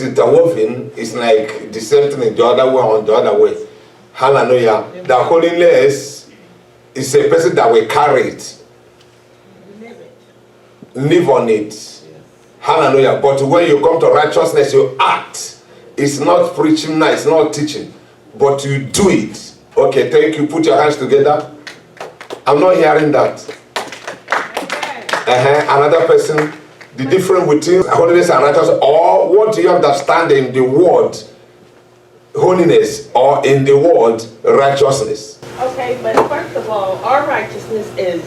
is interwoven. It's like the same thing the other way on the other way. Hallelujah. The holiness is a person that will carry it. Live on it. Hallelujah. But when you come to righteousness, you act. It's not preaching now, it's not teaching. But you do it. Okay, thank you. Put your hands together. I'm not hearing that. Another person, the difference between holiness and righteousness, or what do you understand in the word holiness or in the word righteousness? Okay, but first of all, our righteousness is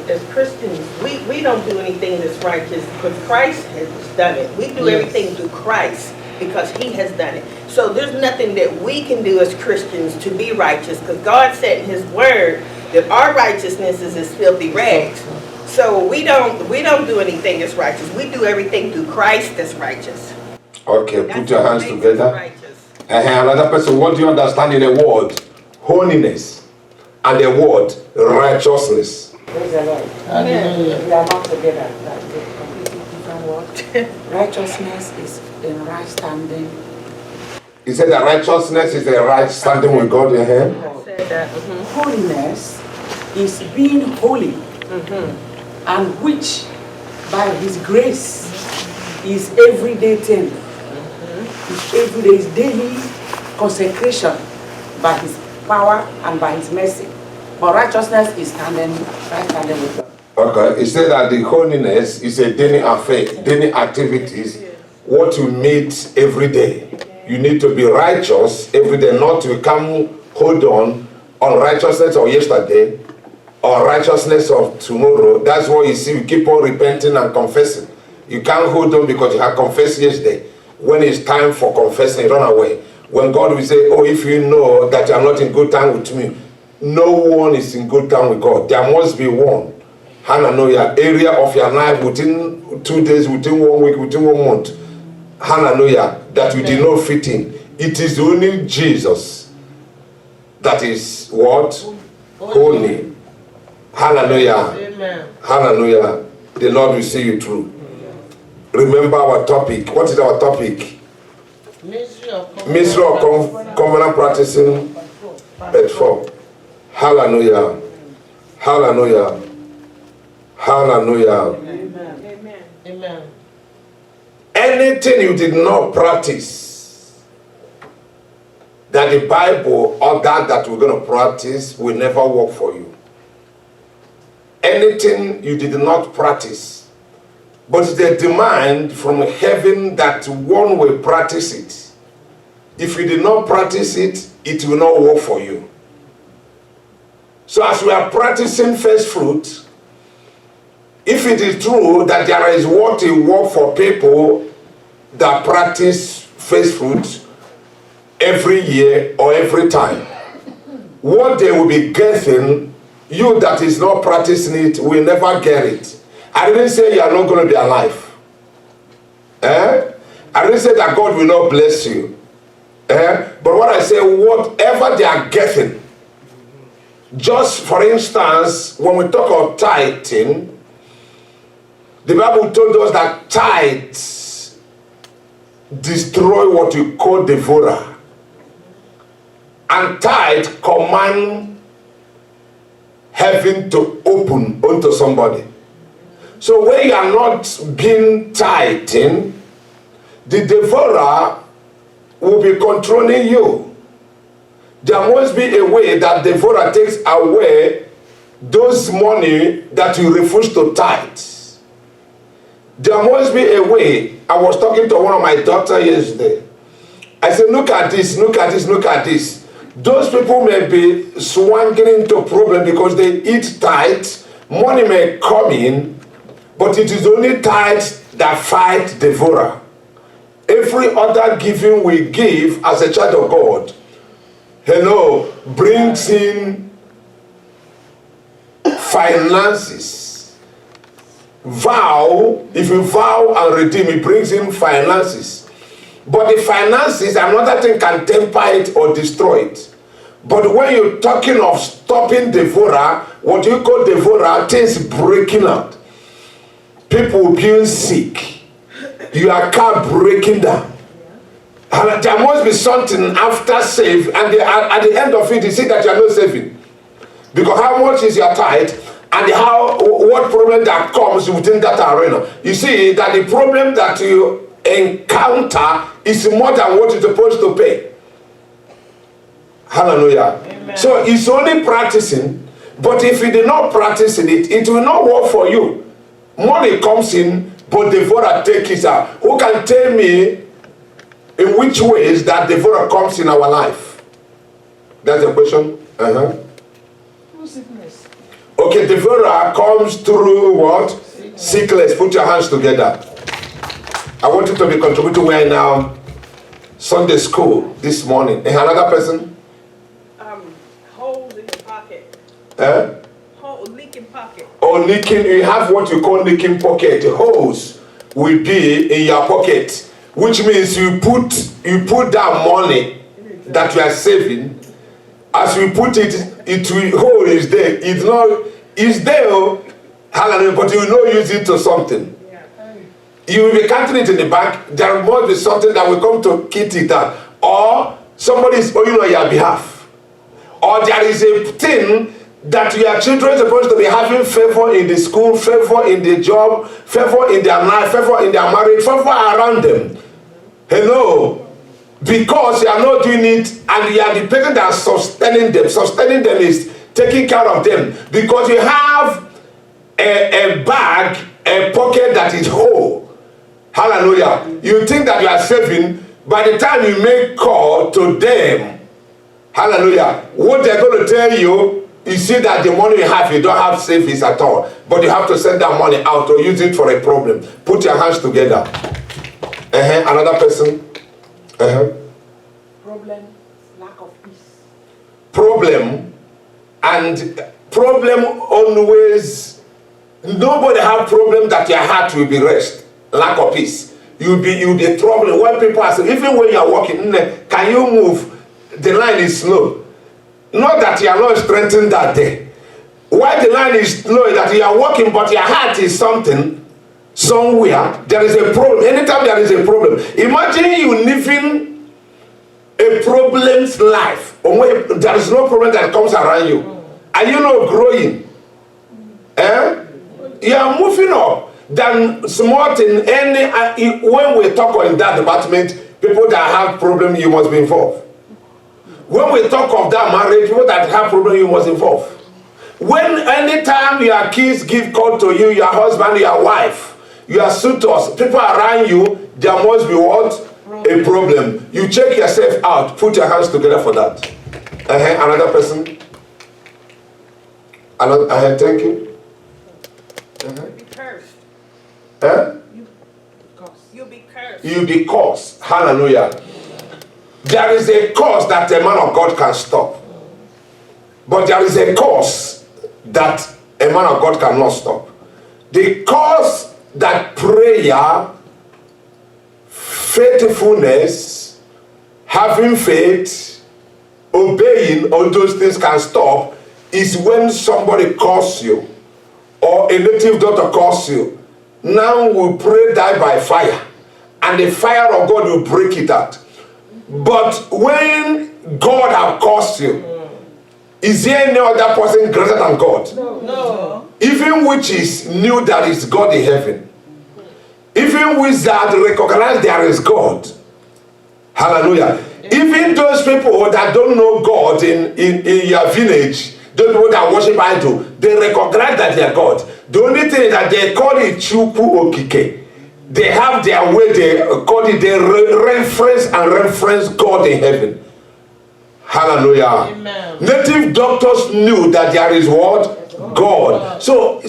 as Christians, we don't do anything that's righteous because Christ has done it. We do everything through Christ because he has done it. So there's nothing that we can do as Christians to be righteous because God said in his word that our righteousness is as filthy rags. So we don't do anything that's righteous. We do everything through Christ that's righteous. Okay, put your hands together. Another person, what do you understand in the word holiness and the word righteousness? Praise the Lord. Amen. We are not together. That's a completely different word. Righteousness is in right standing. He said that righteousness is a right standing with God in him. Holiness is being holy, and which by his grace is everyday thing. It's everyday, it's daily consecration by his power and by his mercy. But righteousness is right standing with God. Okay, he said that the holiness is a daily affair, daily activities, what you meet every day. You need to be righteous every day, not to come hold on righteousness of yesterday or righteousness of tomorrow. That's why you see you keep on repenting and confessing. You can't hold on because you have confessed yesterday. When it's time for confessing, run away. When God will say, oh, if you know that you are not in good time with me, no one is in good time with God. There must be one. Hallelujah. Area of your life within 2 days, within 1 week, within 1 month. Hallelujah. That you did not fit in. It is only Jesus that is what? Holy. Hallelujah. Amen. Hallelujah. The Lord will see you through. Remember our topic. What is our topic? Mystery of covenant practicing at 4. Hallelujah. Hallelujah. Hallelujah. Amen. Amen. Anything you did not practice that the Bible or that we're going to practice will never work for you. Anything you did not practice, but the demand from heaven that one will practice it. If you did not practice it, it will not work for you. So as we are practicing first fruit, if it is true that there is what will work for people that practice first fruit every year or every time, what they will be getting, you that is not practicing it will never get it. I didn't say you are not going to be alive. I didn't say that God will not bless you. But what I say, whatever they are getting, just for instance, when we talk of tithing, the Bible told us that tithes destroy what you call devourer. And tithe command heaven to open unto somebody. So when you are not being tithing, the devourer will be controlling you. There must be a way that the devourer takes away those money that you refuse to tithe. There must be a way. I was talking to one of my doctors yesterday. I said, look at this, look at this, look at this. Those people may be swanging into problem because they eat tithe. Money may come in, but it is only tithe that fight devourer. Every other giving we give as a child of God, brings in finances. Vow, if you vow and redeem, it brings in finances. But the finances, another thing can temper it or destroy it. But when you're talking of stopping devourer, what you call devourer, things breaking out. People being sick. your car breaking down. And there must be something after save, and at the end of it, you see that you are not saving. Because how much is your tithe, and what problem that comes within that arena? You see that the problem that you encounter is more than what you're supposed to pay. Hallelujah. Amen. So it's only practicing, but if you did not practice in it, it will not work for you. Money comes in, but devourer takes it out. Who can tell me in which ways that devourer comes in our life? That's the question. Sickness. Okay, devourer comes through what? Sickness. Put your hands together. I want you to be contributing right now. Sunday school this morning. And another person? Holes in the pocket. Leaking pocket. Or leaking, you have what you call leaking pocket. Holes will be in your pocket, which means you put that money that you are saving. As we put it, hole is there. It's there, hallelujah, but you will not use it to something. You will be counting it in the bank. There must be something that will come to kit it out, or somebody is owing on your behalf, or there is a thing that your children are supposed to be having favor in the school, favor in the job, favor in their life, favor in their marriage, favor around them. Hello. Because you are not doing it, and you are the person that is sustaining them. Sustaining them is taking care of them. Because you have a bag, a pocket that is whole. Hallelujah. You think that you are saving, by the time you make call to them, hallelujah, what they're going to tell you, you see that the money you have, you don't have savings at all. But you have to send that money out or use it for a problem. Put your hands together. Another person. Problem, lack of peace. Problem always. Nobody have problem that your heart will be rest. Lack of peace. You'll be troubling when people are saying, even when you are walking, can you move? The line is slow. Not that you are not strengthened that day. Why the line is slow, that you are walking, but your heart is somewhere. There is a problem. Anytime there is a problem, imagine you living a problem's life. There is no problem that comes around you. Are you not growing? You are moving up. Then smart in when we talk in that department, people that have problem, you must be involved. When we talk of that marriage, people that have problem, you must involve. Anytime your kids give call to you, your husband, your wife, your suitors, people around you, there must be what? A problem. You check yourself out. Put your hands together for that. Another person. Thank you. Be cursed. You'll be cursed. You'll be cursed. Hallelujah. There is a cause that a man of God can stop. But there is a cause that a man of God cannot stop. The cause that prayer, faithfulness, having faith, obeying, all those things can stop is when somebody calls you or a native doctor calls you. Now we pray die by fire, and the fire of God will break it out. But when God has caused you, is there any other person greater than God? No. Even witches knew there is God in heaven. Even wizards recognize there is God. Hallelujah. Even those people that don't know God in your village, those people that worship idol, they recognize that they are God. The only thing that they call it Chukwu Okike. They have their way, they call it, they reference God in heaven. Hallelujah. Amen. Native doctors knew that there is what? God. So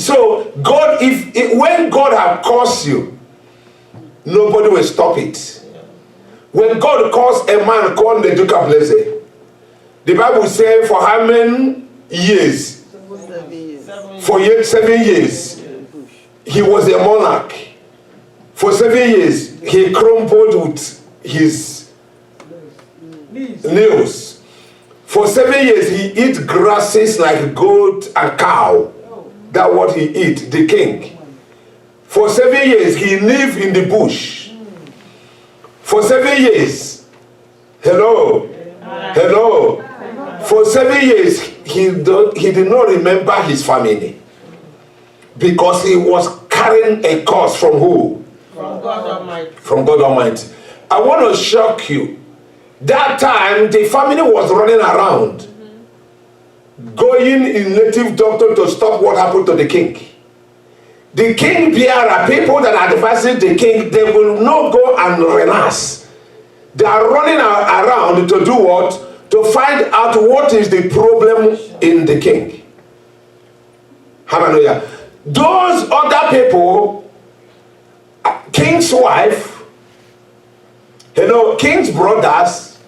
God, when God has caused you, nobody will stop it. When God caused a man called Nebuchadnezzar, the Bible says for how many years? 7 years. He was a monarch. For 7 years, he crumbled with his nails. For 7 years, he eat grasses like goat and cow. That's what he eat, the king. For 7 years, he lived in the bush. For 7 years. Hello. Hello. For 7 years, he did not remember his family. Because he was carrying a curse from who? From God Almighty. From God Almighty. I want to shock you. That time, the family was running around, going in native doctor to stop what happened to the king. The king bearer, people that are advising the king, they will not go and relax. They are running around to do what? To find out what is the problem in the king. Hallelujah. Those other people, king's wife, king's brothers,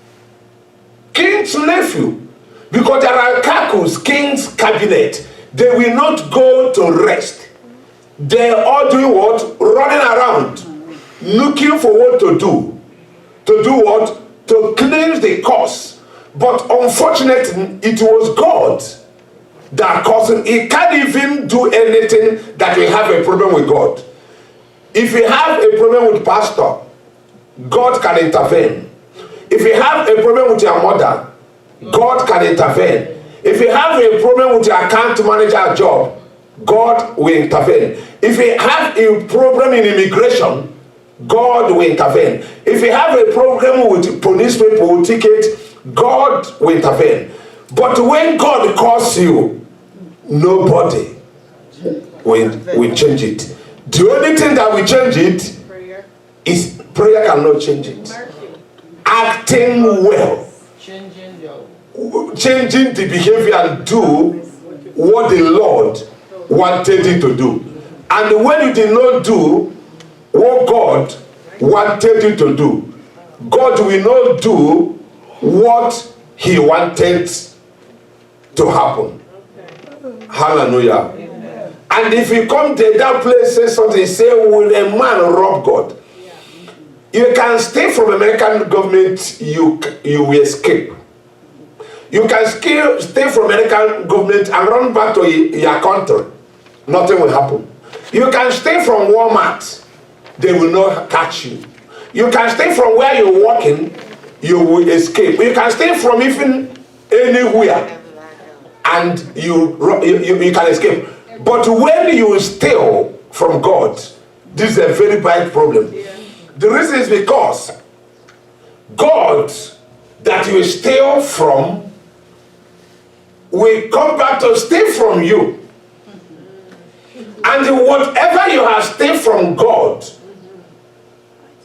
king's nephew, because there are kakus, king's cabinet, they will not go to rest. They all doing what? Running around, looking for what to do. To do what? To cleanse the cause. But unfortunately, it was God that caused him. He can't even do anything that will have a problem with God. If you have a problem with pastor, God can intervene. If you have a problem with your mother, God can intervene. If you have a problem with your account manager job, God will intervene. If you have a problem in immigration, God will intervene. If you have a problem with police people, ticket, God will intervene. But when God calls you, nobody will change it. The only thing that will change it is prayer cannot change it. Acting well. Changing the behavior and do what the Lord wanted you to do. And when you did not do what God wanted you to do, God will not do what he wanted to happen. Hallelujah. And if you come to that place, say something, say, will a man rob God? You can stay from American government, you will escape. You can stay from American government and run back to your country. Nothing will happen. You can stay from Walmart. They will not catch you. You can stay from where you're working. You will escape. You can stay from even anywhere. And you can escape. But when you steal from God, this is a very bad problem. The reason is because God that you steal from will come back to steal from you. And whatever you have steal from God,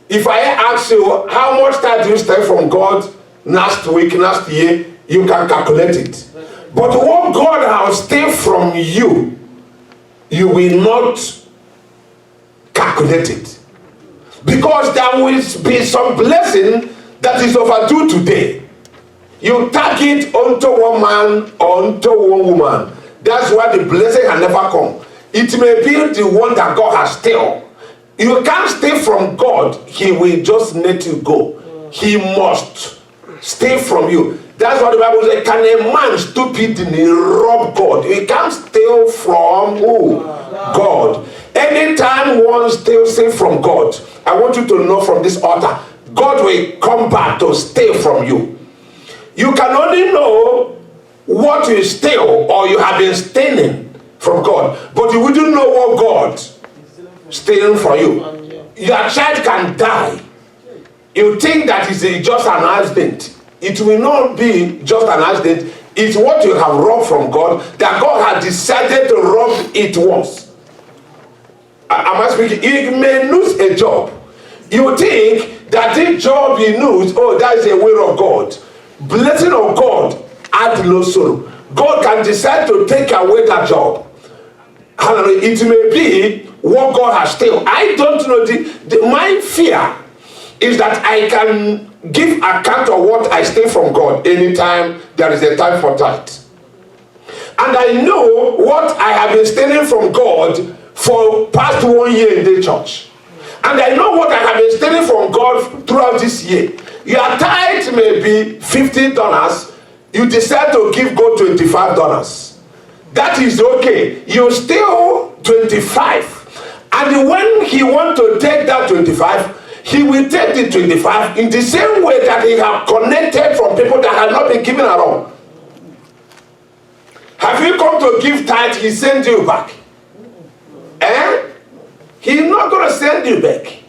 if I ask you how much time do you steal from God last week, last year, you can calculate it. But what God has steal from you, you will not calculate it. Because there will be some blessing that is overdue today. You target unto one man or unto one woman. That's why the blessing can never come. It may be the one that God has still. You can't stay from God. He will just let you go. He must stay from you. That's what the Bible says. Can a man stupidly rob God? He can't steal from who? God. Anytime one steals from God, I want you to know from this altar, God will come back to steal from you. You can only know what you steal or you have been stealing from God, but you wouldn't know what God stealing from you. Your child can die. You think that it's just an accident. It will not be just an accident. It's what you have robbed from God that God has decided to rob it once. Am I speaking? He may lose a job. You think that this job he lose, oh, that is a will of God. Blessing of God add no sorrow. God can decide to take away that job. Hallelujah. It may be what God has still. I don't know. My fear is that I can give account of what I steal from God anytime there is a time for that. And I know what I have been stealing from God for past 1 year in the church. And I know what I have been stealing from God throughout this year. Your tithe may be $50. You decide to give God $25. That is okay. You steal 25. And when he want to take that 25, he will take the 25 in the same way that he have connected from people that have not been given at all. Have you come to give tithe, he sends you back? He's not going to send you back.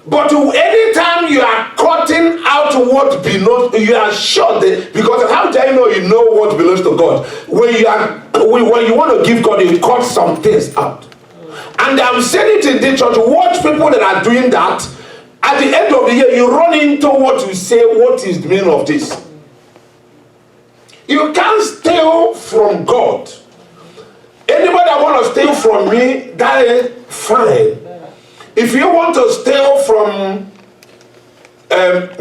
But anytime you are cutting out what belongs, you are sure that, because how do you know what belongs to God? When you want to give God, you cut some things out. And I'm saying it in the church, watch people that are doing that. At the end of the year, you run into what you say, what is the meaning of this? You can't steal from God. Anybody that want to steal from me, that is fine. If you want to steal from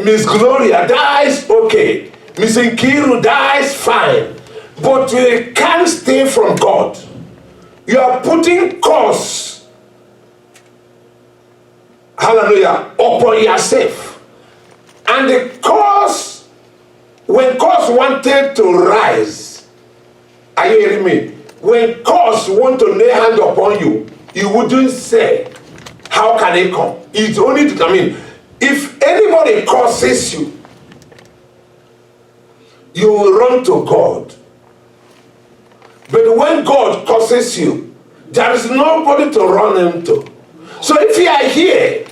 Miss Gloria, that is okay. Miss Nkiru, that is fine. But you can't steal from God. You are putting curse, hallelujah, upon yourself. And the curse, when curse wanted to rise, are you hearing me? When curse want to lay hand upon you, you wouldn't say, how can it come? It's only, if anybody curses you, you will run to God. But when God curses you, there is nobody to run into. So if you are here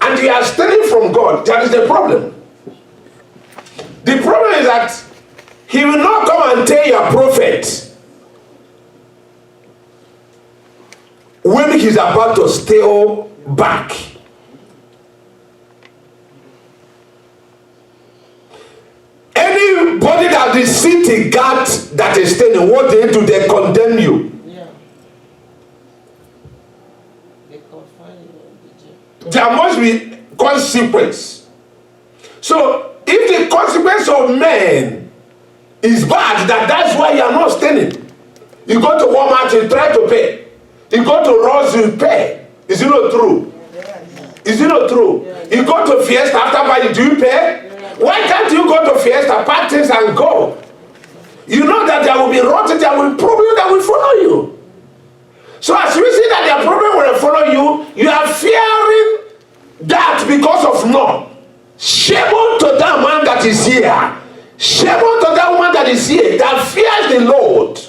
and you are stealing from God, that is the problem. The problem is that he will not come and tell your prophet when he's about to steal back. Anybody that the city got that is stealing, what they do, they condemn you. Yeah. They confine you. There must be consequence. So if the consequence of man is bad, that's why you are not stealing. You go to Walmart, you try to pay. You go to Ross, you pay. Is it not true? Is it not true? You go to Fiesta after buying, do you pay? Why can't you go to Fiesta, parties and go? You know that there will be rotten, there will be problem that will follow you. So as you see that their problem will follow you, you are fearing that because of none. Shame unto that man that is here. Shame unto that woman that is here, that fears the Lord,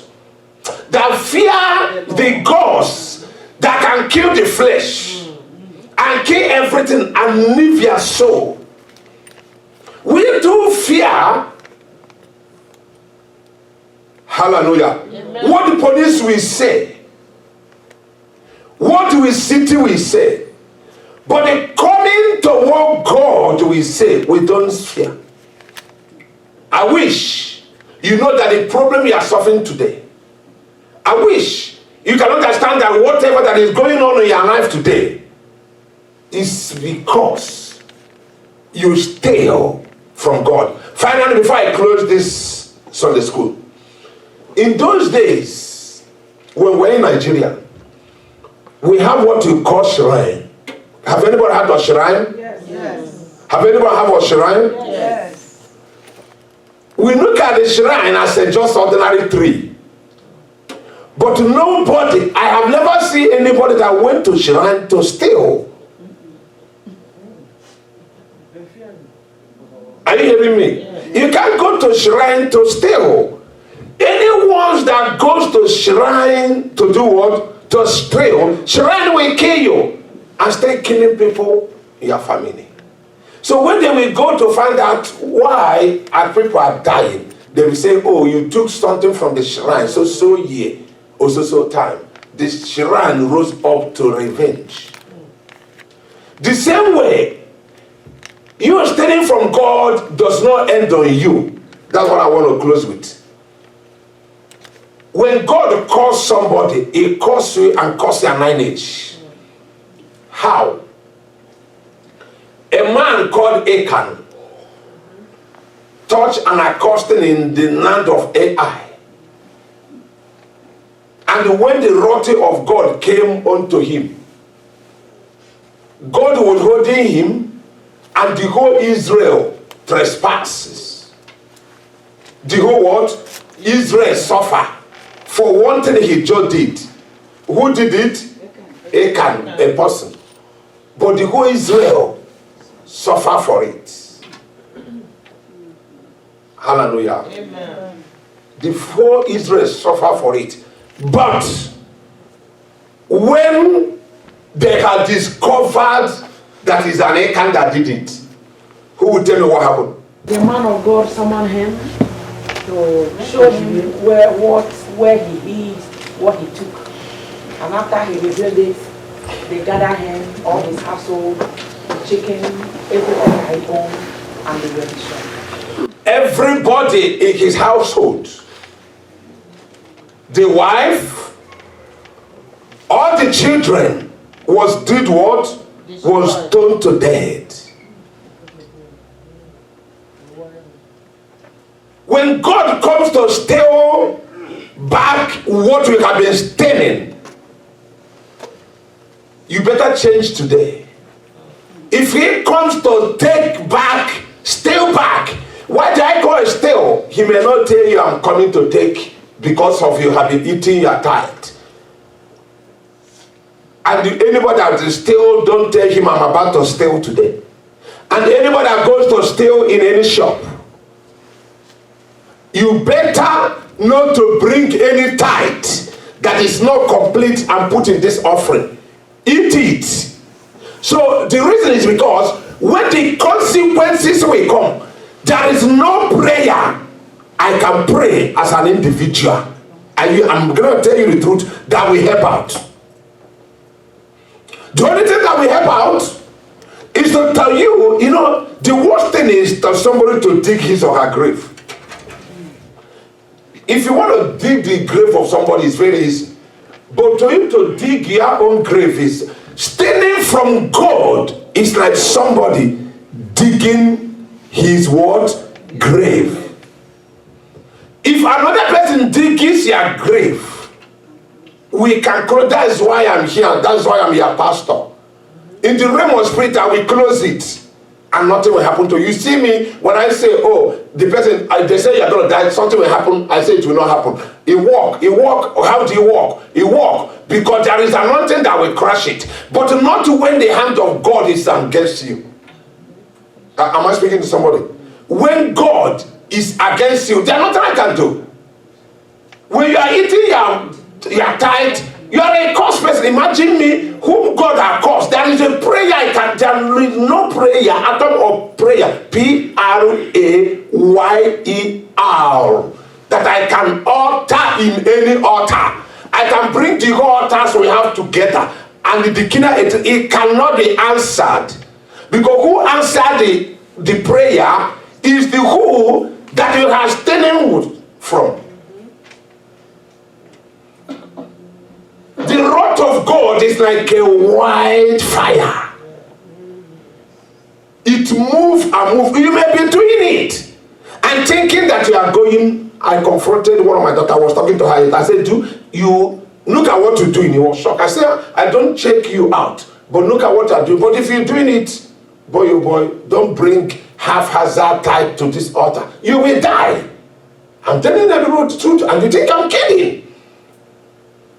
that fear the gods that can kill the flesh and kill everything and leave your soul. We do fear, hallelujah, amen, what the police will say, what the city will say, but the coming to what God will say, we don't fear. I wish you know that the problem you are suffering today, I wish you can understand that whatever that is going on in your life today is because you steal from God. Finally, before I close this Sunday school, in those days when we're in Nigeria, we have what we call shrine. Have anybody had a shrine? Yes. Have anybody had a shrine? Yes. We look at the shrine as a just ordinary tree. But nobody, I have never seen anybody that went to shrine to steal. Are you hearing me? You can't go to shrine to steal. Anyone that goes to shrine to do what? To steal, shrine will kill you and start killing people in your family. So when they will go to find out why our people are dying, they will say, oh, you took something from the shrine, so year, or so time. The shrine rose up to revenge. The same way, you stealing from God does not end on you. That's what I want to close with. When God calls somebody, he calls you and calls your lineage. How? A man called Achan touched an accursed in the land of Ai. And when the wrath of God came unto him, God was holding him, and the whole Israel trespasses. The whole what? Israel suffer for one thing he just did. Who did it? Achan, a person. but the whole Israel suffer for it. Hallelujah. Amen. The whole Israel suffer for it. But when they had discovered that is an Achan that did it, who will tell me what happened? The man of God summoned him to show him where he hid, what he took. And after he revealed it, they gathered him, all his household, the chicken, everything that he owned, and they were destroyed. Everybody in his household, the wife, all the children did what? Was stoned to death. When God comes to steal back what we have been stealing, you better change today. If he comes to take back, steal back, why do I call it steal? He may not tell you I'm coming to take because of you have been eating your tithe. And anybody that is steal, don't tell him I'm about to steal today. And anybody that goes to steal in any shop, you better not to bring any tithe that is not complete and put in this offering. Eat it. So the reason is because when the consequences will come, there is no prayer I can pray as an individual. I'm going to tell you the truth that will help out. The only thing that will help out is to tell you, the worst thing is for somebody to dig his or her grave. If you want to dig the grave of somebody, it's very easy. But to you to dig your own grave is stealing from God. Is like somebody digging his what? Grave. If another person digs your grave, we can close. That's why I'm here. That's why I'm your pastor. In the realm of spirit, I will close it. And nothing will happen to you. You see me, when I say, oh, the person, they say you're going to die, something will happen, I say it will not happen. He walk. How do you walk? He walk. Because there is anointing that will crush it. But not when the hand of God is against you. Am I speaking to somebody? When God is against you, there's nothing I can do. When you are eating your tithe, you are a cursed person. Imagine me, whom God has cursed. There is a prayer there is no prayer, atom of prayer, prayer, that I can alter in any altar. I can bring the altars we have together, and the kingdom, it cannot be answered. Because who answered the prayer is the who that you have stolen from. The wrath of God is like a wildfire. It moves and moves. You may be doing it and thinking that you are going. I confronted one of my daughters. I was talking to her. I said, you look at what you do in your shock. I said, I don't check you out, but look at what I do. But if you're doing it, boy, oh boy, don't bring haphazard type to this altar. You will die. I'm telling everyone the truth, and you think I'm kidding.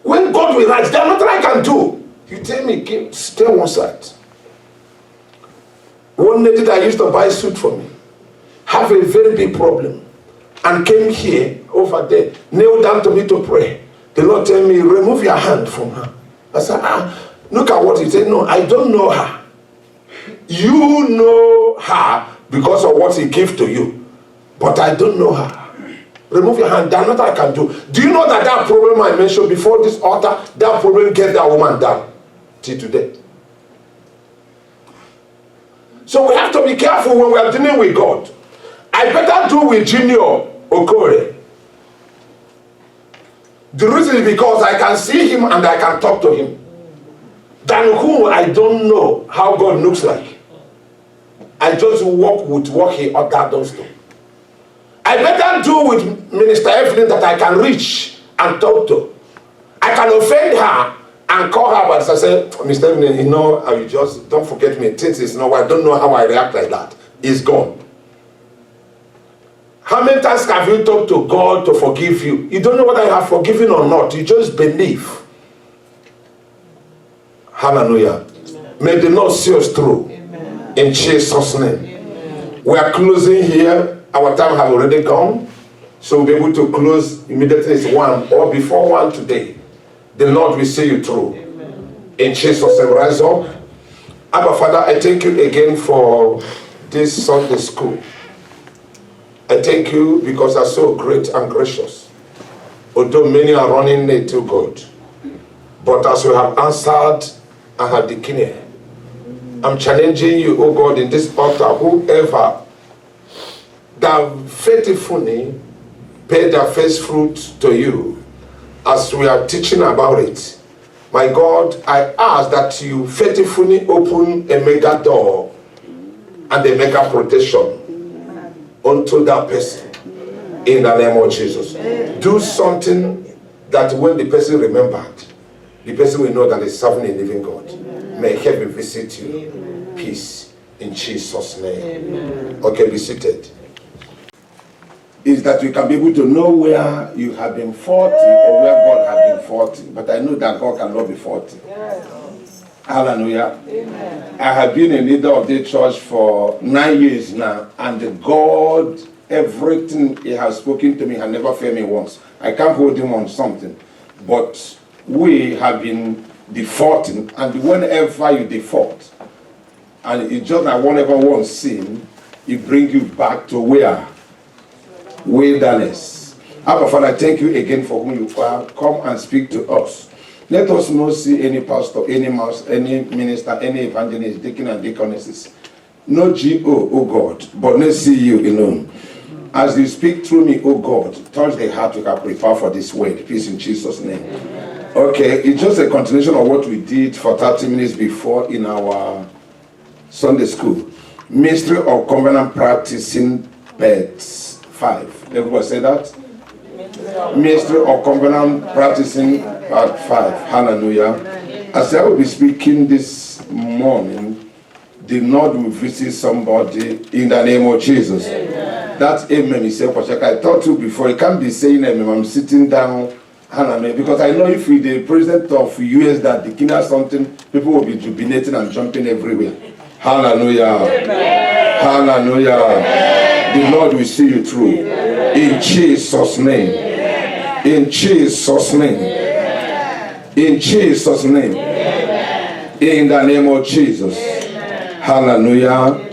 When God will rise, there's nothing I can do. You tell me, stay on one side. One lady that used to buy a suit for me have a very big problem and came here, over there, kneel down to me to pray. The Lord tell me, remove your hand from her. I said, look at what he said. No, I don't know her. You know her because of what he gave to you, but I don't know her. Remove your hand. There's nothing I can do. Do you know that problem I mentioned before this altar, that problem gets that woman down till today? So we have to be careful when we are dealing with God. I better do with Junior Okore. The reason is because I can see him and I can talk to him. Than whom I don't know how God looks like. I just walk with what he ordered us to. I better do with Minister Evelyn that I can reach and talk to. I can offend her and call her, but I say, Mr. Evelyn, I just don't forget me. Things is I don't know how I react like that. It's gone. How many times have you talked to God to forgive you? You don't know whether you have forgiven or not. You just believe. Hallelujah. May the Lord see us through. In Jesus' name. We are closing here. Our time has already gone. So we'll be able to close immediately. It's 1 or before 1 today. The Lord will see you through. In Jesus' name, rise up. Abba Father, I thank you again for this Sunday school. I thank you because you are so great and gracious. Although many are running late to God, but as you have answered and have declared, I'm challenging you, oh God, in this altar, whoever that faithfully paid their first fruit to you, as we are teaching about it. My God, I ask that you faithfully open a mega door and a mega protection unto that person in the name of Jesus. Do something that when the person remembered, the person will know that he's serving a living God. May heaven visit you. Peace in Jesus' name. Okay, be seated. Is that you can be able to know where you have been faulty or where God has been faulty. But I know that God cannot be faulty. Yes. Hallelujah. Amen. I have been a leader of the church for 9 years now, and God, everything He has spoken to me has never failed me once. I can't hold Him on something. But we have been defaulting, and whenever you default, and it's just like whenever one sin, it brings you back to where? Wilderness. Abba Father, thank you again for whom you are. Come and speak to us. Let us not see any pastor, any mouse, any minister, any evangelist, deacon and deaconesses. No G.O., oh God, but let's see you alone. As you speak through me, oh God, touch the heart we can prepare for this word. Peace in Jesus' name. Okay, it's just a continuation of what we did for 30 minutes before in our Sunday school. Mystery of Covenant Practicing Pets. 5. Everybody say that? Mystery of Covenant Practicing Part 5. Hallelujah. As I will be speaking this morning, the Lord will visit somebody in the name of Jesus. That's amen. He said, I thought to before, I can't be saying amen. I'm sitting down. Hallelujah. Because I know if we the president of US that declare something, people will be jubilating and jumping everywhere. Hallelujah. Hallelujah. The Lord will see you through. In Jesus' name. In Jesus' name. In Jesus' name. In the name of Jesus. Hallelujah.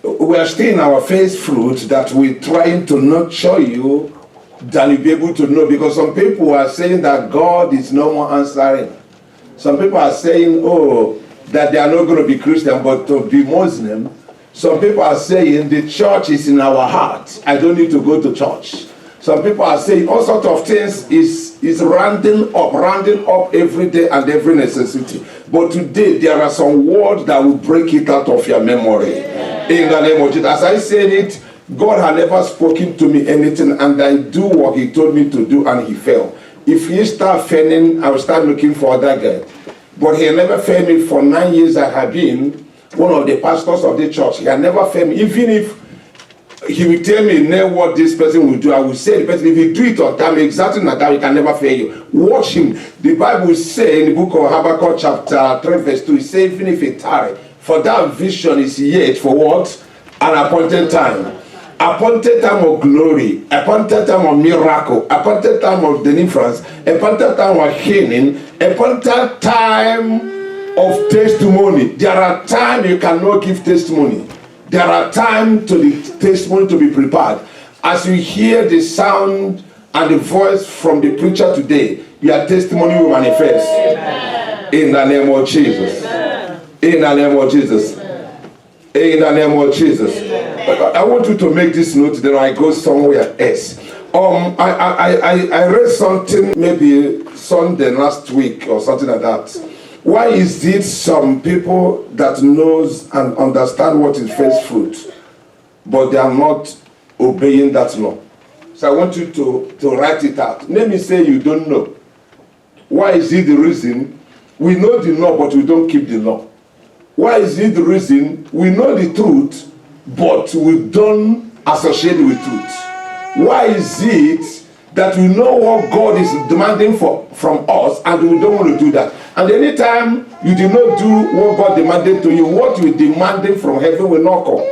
We are still in our first fruit that we're trying to nurture you, that you'll be able to know. Because some people are saying that God is no more answering. Some people are saying, oh, that they are not going to be Christian, but to be Muslim. Some people are saying the church is in our heart. I don't need to go to church. Some people are saying all sorts of things is rounding up every day and every necessity. But today there are some words that will break it out of your memory. In the name of Jesus. As I said it, God had never spoken to me anything, and I do what He told me to do, and He failed. If He start failing, I will start looking for other guy. But He never failed me for 9 years. I have been one of the pastors of the church. He had never failed me. Even if He will tell me now what this person will do, I will say the person, if you do it on time, exactly like that, He can never fail you. Watch Him. The Bible says in the book of Habakkuk chapter 3 verse 2, it says, even if it tarry, for that vision is yet for what? An appointed time. Appointed time of glory, appointed time of miracle, appointed time of deliverance, appointed time of healing, appointed time of testimony. There are times you cannot give testimony. There are times to the testimony to be prepared. As you hear the sound and the voice from the preacher today, your testimony will manifest. Amen. In the name of Jesus. Amen. In the name of Jesus. Amen. In the name of Jesus. Amen. I want you to make this note, then I go somewhere else. I read something maybe Sunday last week or something like that. Why is it some people that knows and understand what is first fruit, but they are not obeying that law? So I want you to write it out. Let me say you don't know. Why is it the reason we know the law, but we don't keep the law? Why is it the reason we know the truth, but we don't associate with truth? Why is it that we know what God is demanding from us and we don't want to do that? And anytime you did not do what God demanded to you, what you demanded from heaven will not come.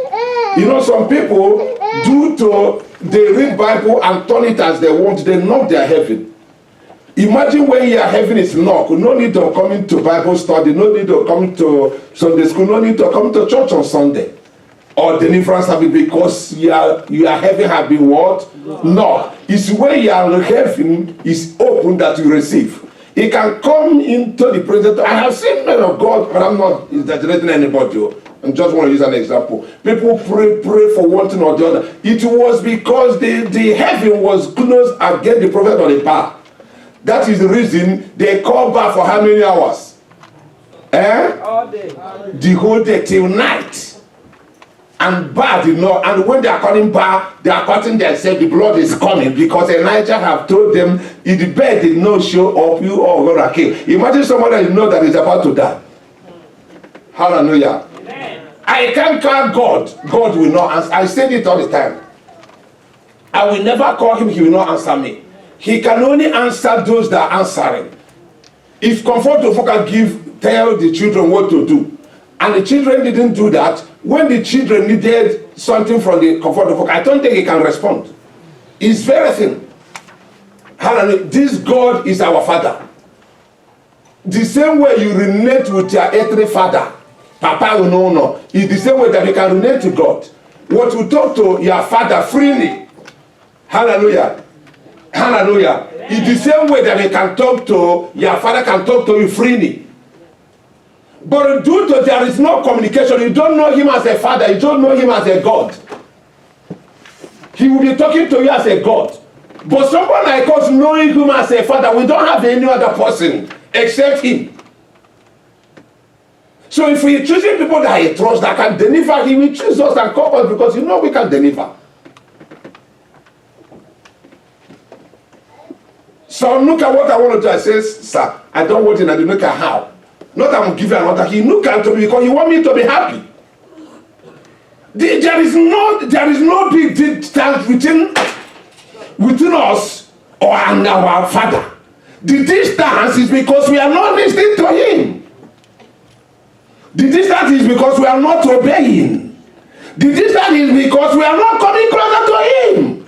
You know, some people, due to they read Bible and turn it as they want, they knock their heaven. Imagine when your heaven is knocked, no need of coming to Bible study, no need of coming to Sunday school, no need to come to church on Sunday. Or deliverance service, because your heaven have been what? No. It's when your heaven is open that you receive. It can come into the presence. I have seen men of God, but I'm not exaggerating anybody. I just want to use an example. People pray for one thing or the other. It was because the heaven was closed against the prophet on the bar. That is the reason they call bar for how many hours? All day. The whole day till night. And bar did not, and when they are calling bar, they are cutting themselves, the blood is coming, because Elijah have told them, if the bed did not show up, you all gonna kill. Imagine someone that you know that is about to die. Hallelujah. Amen. I can't call God. God will not answer. I said it all the time. I will never call him, he will not answer me. He can only answer those that are answering. If Comfort can tell the children what to do, and the children didn't do that, when the children needed something from the Comfort of God, I don't think he can respond. It's very thin. Hallelujah. This God is our Father. The same way you relate with your earthly father, Papa will know, is the same way that you can relate to God. What you talk to your father freely. Hallelujah. Hallelujah. It's the same way that you can talk to, your father can talk to you freely. But due to there is no communication, you don't know him as a father, you don't know him as a God. He will be talking to you as a God. But someone like us knowing him as a father, we don't have any other person except him. So if we are choosing people that he trusts, that can deliver, he will choose us and call us, because you know we can deliver. So look at what I want to do. I say, sir, I don't want it, and you look at how. Not that I'm giving another. He look at me because he want me to be happy. There is no big distance within us and our Father. The distance is because we are not listening to him. The distance is because we are not obeying. The distance is because we are not coming closer to him.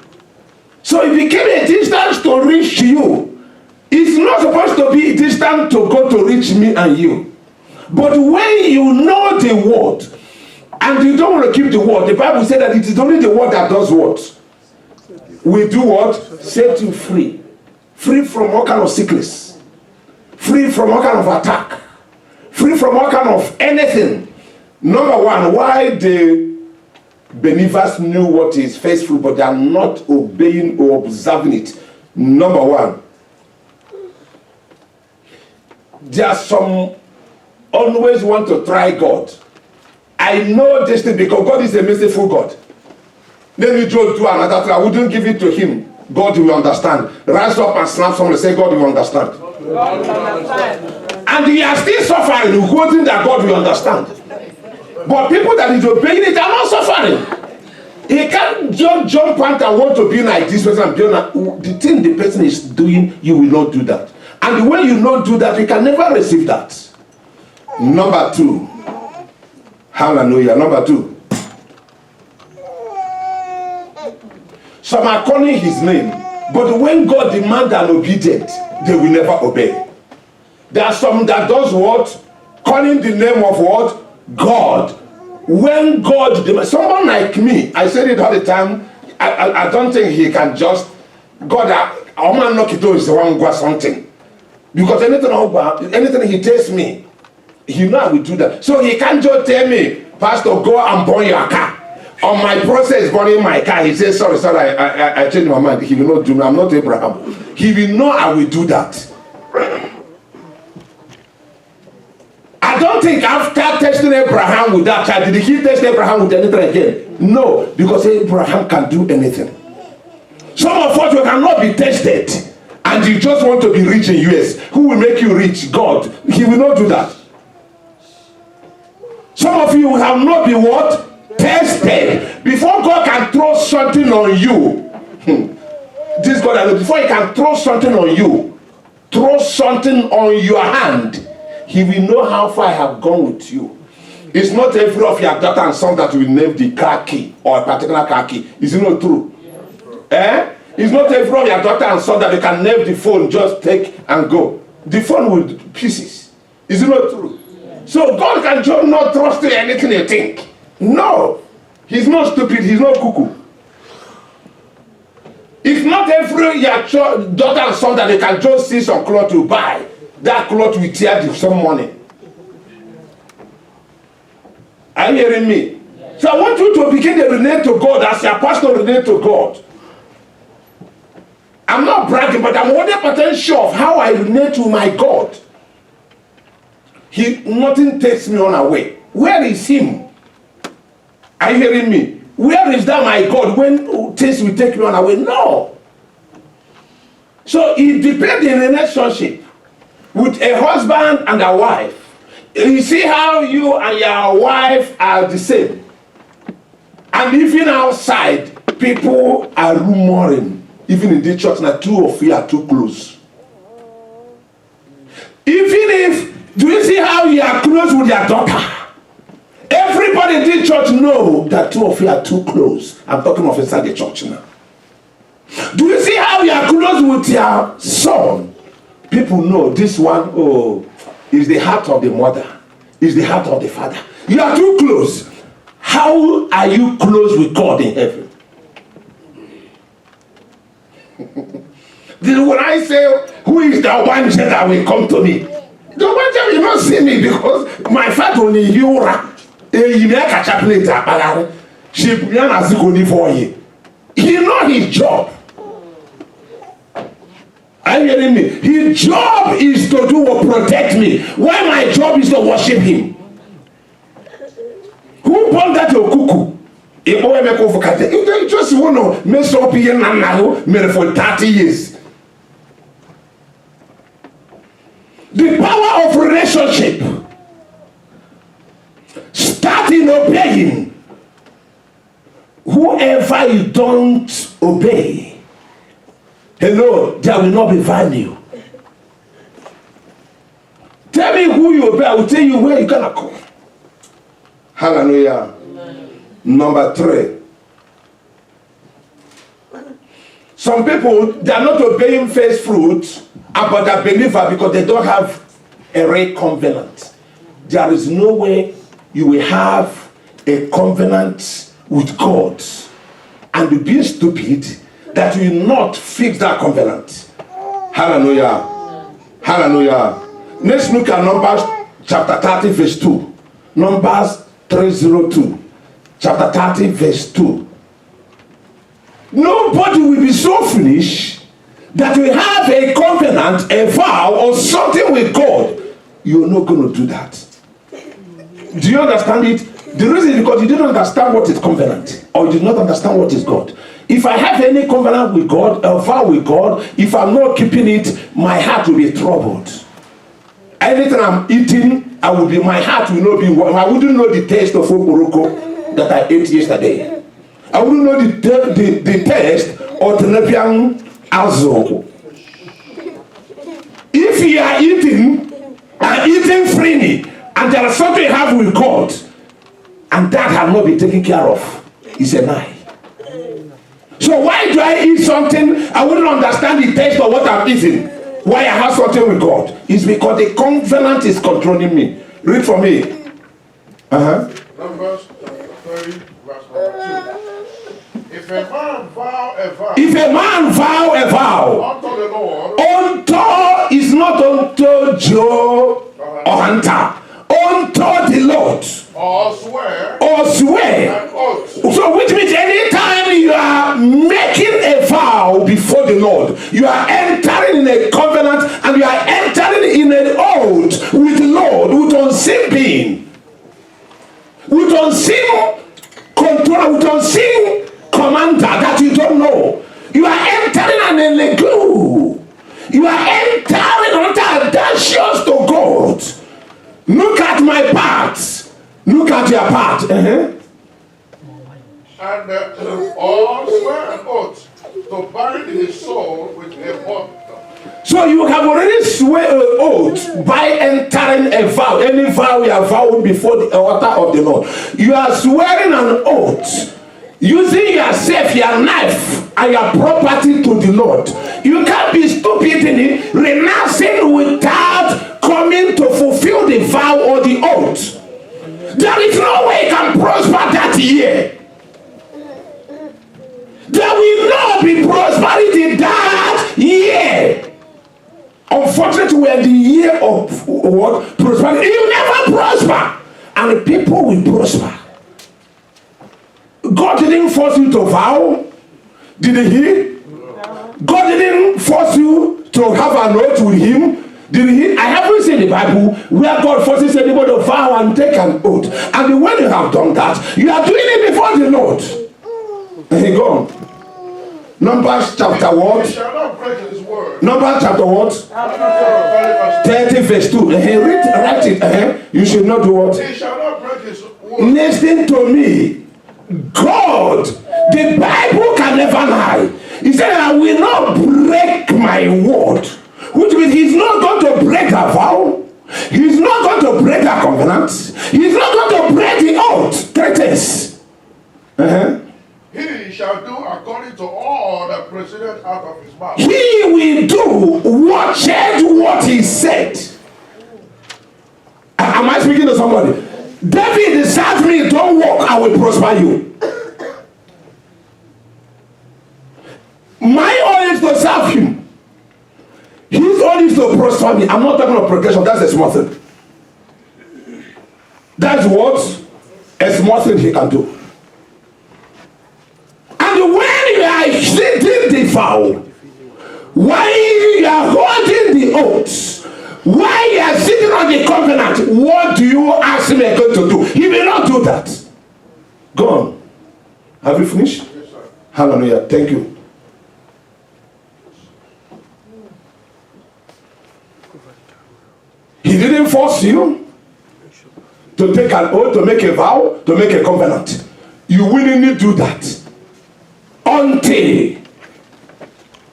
So it became a distance to reach you. It's not supposed to be a distance to go to reach me and you. But when you know the word, and you don't want to keep the word, the Bible said that it is only the word that does what? We do what? Set you free. Free from all kind of sickness. Free from all kind of attack. Free from all kind of anything. Number one, why the believers knew what is faithful, but they are not obeying or observing it. Number one, there are some always want to try God. I know this thing because God is a merciful God. Let me just do another thing. I wouldn't give it to him. God will understand. Rise up and snap someone and say, God will understand. God will understand. And you are still suffering, hoping that God will understand. But people that is obeying it are not suffering. He can't just jump out and want to be like this person. The thing the person is doing, you will not do that. And when you not do that, you can never receive that. Number two. Hallelujah. Number two. Some are calling his name, but when God demands an obedient, they will never obey. There are some that does what? Calling the name of what? God. When God demands, someone like me, I said it all the time, I don't think he can just, God, I'm not knock it over, is the one who got something. Because anything he tells me, he know I will do that. So he can't just tell me, Pastor, go and burn your car. On my process burning my car, he says, sorry, I changed my mind. He will not do me. I'm not Abraham. He will know I will do that. I don't think after testing Abraham with that child, did he test Abraham with anything again? No, because Abraham can do anything. Some of us, we cannot be tested. And you just want to be rich in US. Who will make you rich? God. He will not do that. Some of you have not been what? Tested. Before God can throw something on you. This God, before he can throw something on you, throw something on your hand, he will know how far I have gone with you. It's not every of your daughter and son that will name the car key or a particular car key. Is it not true? It's not every of your daughter and son that they can name the phone, just take and go. The phone will pieces. Is it not true? So God can just not trust you anything you think. No. He's not stupid. He's not cuckoo. It's not every your daughter and son that they can just see some cloth to buy. That cloth will tear some money. Are you hearing me? So I want you to begin to relate to God as your pastor relate to God. I'm not bragging, but I'm 100% sure of how I relate to my God. Nothing takes me unaware. Where is him? Are you hearing me? Where is that my God when things will take me unaware? No. So it depends in a relationship with a husband and a wife. You see how you and your wife are the same. And even outside, people are rumoring. Even in the church, now two of you are too close. Even if, do you see how you are close with your daughter? Everybody in this church know that two of you are too close. I'm talking of inside the church now. Do you see how you are close with your son? People know this one, is the heart of the mother, is the heart of the father. You are too close. How are you close with God in heaven? When I say, who is the one that will come to me? The one that will not see me because my father only you he know his job. Are you hearing me? His job is to do or protect me. Why my job is to worship him? Who born that your cuckoo? You just want to mess up here now for 30 years. The power of relationship start in obeying. Whoever you don't obey, hello, there will not be value. Tell me who you obey, I will tell you where you're gonna come. Hallelujah. Number 3. Some people, they are not obeying first fruit, but they are believer because they don't have a right covenant. There is no way you will have a covenant with God and be being stupid that will not fix that covenant. Hallelujah. Hallelujah. Let's look at Numbers chapter 30 verse 2. Numbers 3:02. Chapter 30 verse 2. Nobody will be so foolish that we have a covenant, a vow, or something with God. You're not going to do that. Do you understand it? The reason is because you didn't understand what is covenant, or you did not understand what is God. If I have any covenant with God, a vow with God, if I'm not keeping it, my heart will be troubled. Anything I'm eating, my heart will not be warm. I wouldn't know the taste of oporoko that I ate yesterday. I wouldn't know the taste of Tenepian azo. If you are eating freely, and there is something you have with God, and that has not been taken care of, it's a lie. So why do I eat something I wouldn't understand the taste of what I'm eating? Why I have something with God? It's because the covenant is controlling me. Read for me. Numbers chapter 30, verse number 2. If a man vow a vow unto the Lord, unto is not unto Joe or Hunter, unto the Lord, or swear an oath. So which means anytime you are making a vow before the Lord, you are entering in a covenant and you are entering in an oath with the Lord, with unseen being, with unseen controller, with unseen commander that you don't know. You are entering an elegu. You are entering under audacious to God. Look at my part. Look at your part. And or swear an oath to bind his soul with a bond. So So you have already swear an oath by entering a vow. Any vow you are vowing before the altar of the Lord. You are swearing an oath. Using yourself, your life, and your property to the Lord. You can't be stupid in it, renouncing without coming to fulfill the vow or the oath. There is no way you can prosper that year. There will not be prosperity that year. Unfortunately, we are the year of what? Prosperity. You never prosper, and people will prosper. God didn't force you to vow, did he? God didn't force you to have an oath with him, did he? I haven't seen the Bible where God forces anybody to vow and take an oath. And when you have done that, you are doing it before the Lord. And he go on. Numbers chapter what? He shall not break his word. Numbers chapter what? 30 verse 2. Write it. You should not do what? He shall not break his word. Listen to me. God, the Bible can never lie. He said, I will not break my word. Which means he's not going to break a vow. He's not going to break a covenant. He's not going to break the oath. Treatise. He shall do according to all that proceeded out of his mouth. He will do what he said. Am I speaking to somebody? David serves me, don't walk, I will prosper you. My oil is to serve him. His oil is to prosper me. I'm not talking about protection, that's a small thing. That's what a small thing he can do. And when you are sitting the vow, while you are holding the oath, while you are sitting on the covenant, what do you ask me going to do? He will not do that. Go on. Have you finished? Yes, sir. Hallelujah. Thank you. He didn't force you to take an oath, to make a vow, to make a covenant. You willingly do that.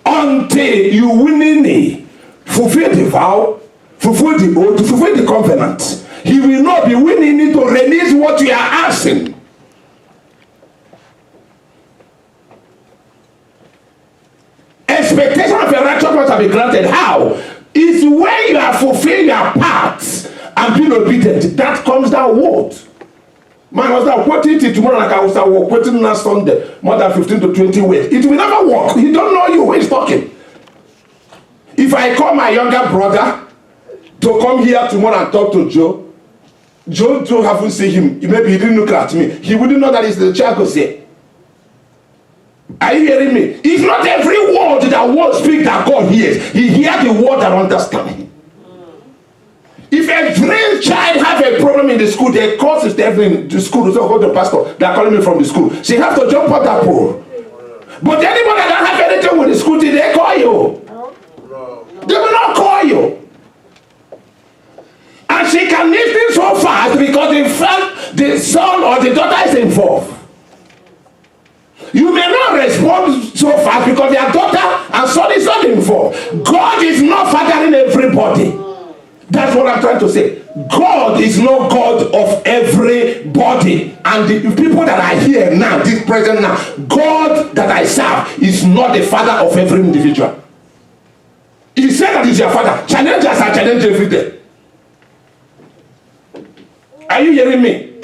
Until you willingly fulfill the vow, fulfill the oath, fulfill the covenant, he will not be willing to release what you are asking. Expectation of a righteous man shall be granted. How? It's when you have fulfilled your parts and been obedient. That comes down what? Man, I was not quoting it tomorrow like I was quoting last Sunday. More than 15 to 20 words. It will never work. He don't know you when he's talking. If I call my younger brother to come here tomorrow and talk to Joe, Joe haven't seen him. Maybe he didn't look at me. He wouldn't know that it's the child goes here. Are you hearing me? It's not every word that word speak that God hears. He hears the word that understands him. If every child have a problem in the school, they call sister in the school, so go to the pastor, they're calling me from the school. She has to jump out that pool. But anybody that don't have anything with the school, they call you. They will not call you. And she can listen so fast because the son or the daughter is involved. You may not respond so fast because their daughter and son is not involved. God is not fathering everybody. That's what I'm trying to say. God is not God of everybody. And the people that are here now, this present now, God that I serve is not the father of every individual. He said that he's your father. Challengers are challenged every day. Are you hearing me?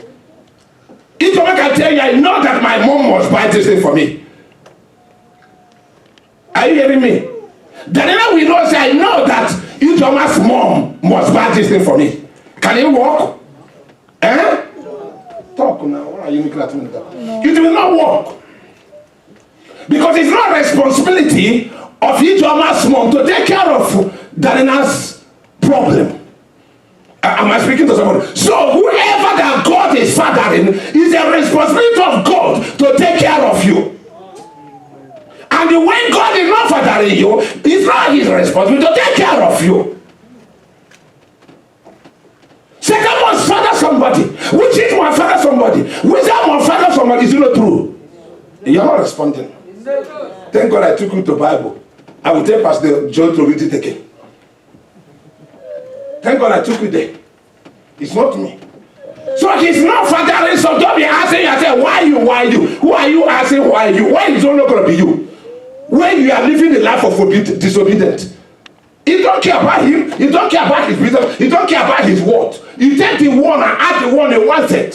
If someone can tell you, I know that my mom must buy this thing for me. Are you hearing me? Then we know, say, I know that if Thomas' mom must buy this thing for me. Can it work? Eh? Talk now. Why are you looking at me? No. It will not work. Because it's not responsibility of each Thomas' mom to take care of Darina's problem. Am I speaking to somebody? So whoever that God is fathering is a responsibility of God to take care of you. And when God is not fathering you, it's not his responsibility to take care of you. Second must father somebody. Which is my father somebody? Which is my father somebody? Is it not true? You're not responding. Thank God I took you to the Bible. I will tell Pastor John to read it again. Thank God I took it there. It's not me. So he's not fathering, so don't be asking yourself, why you? Who are you asking, why you? Why is it not going to be you? When you are living the life of disobedience. You don't care about him, you don't care about his business, you don't care about his word. You take the one and add the one he wanted.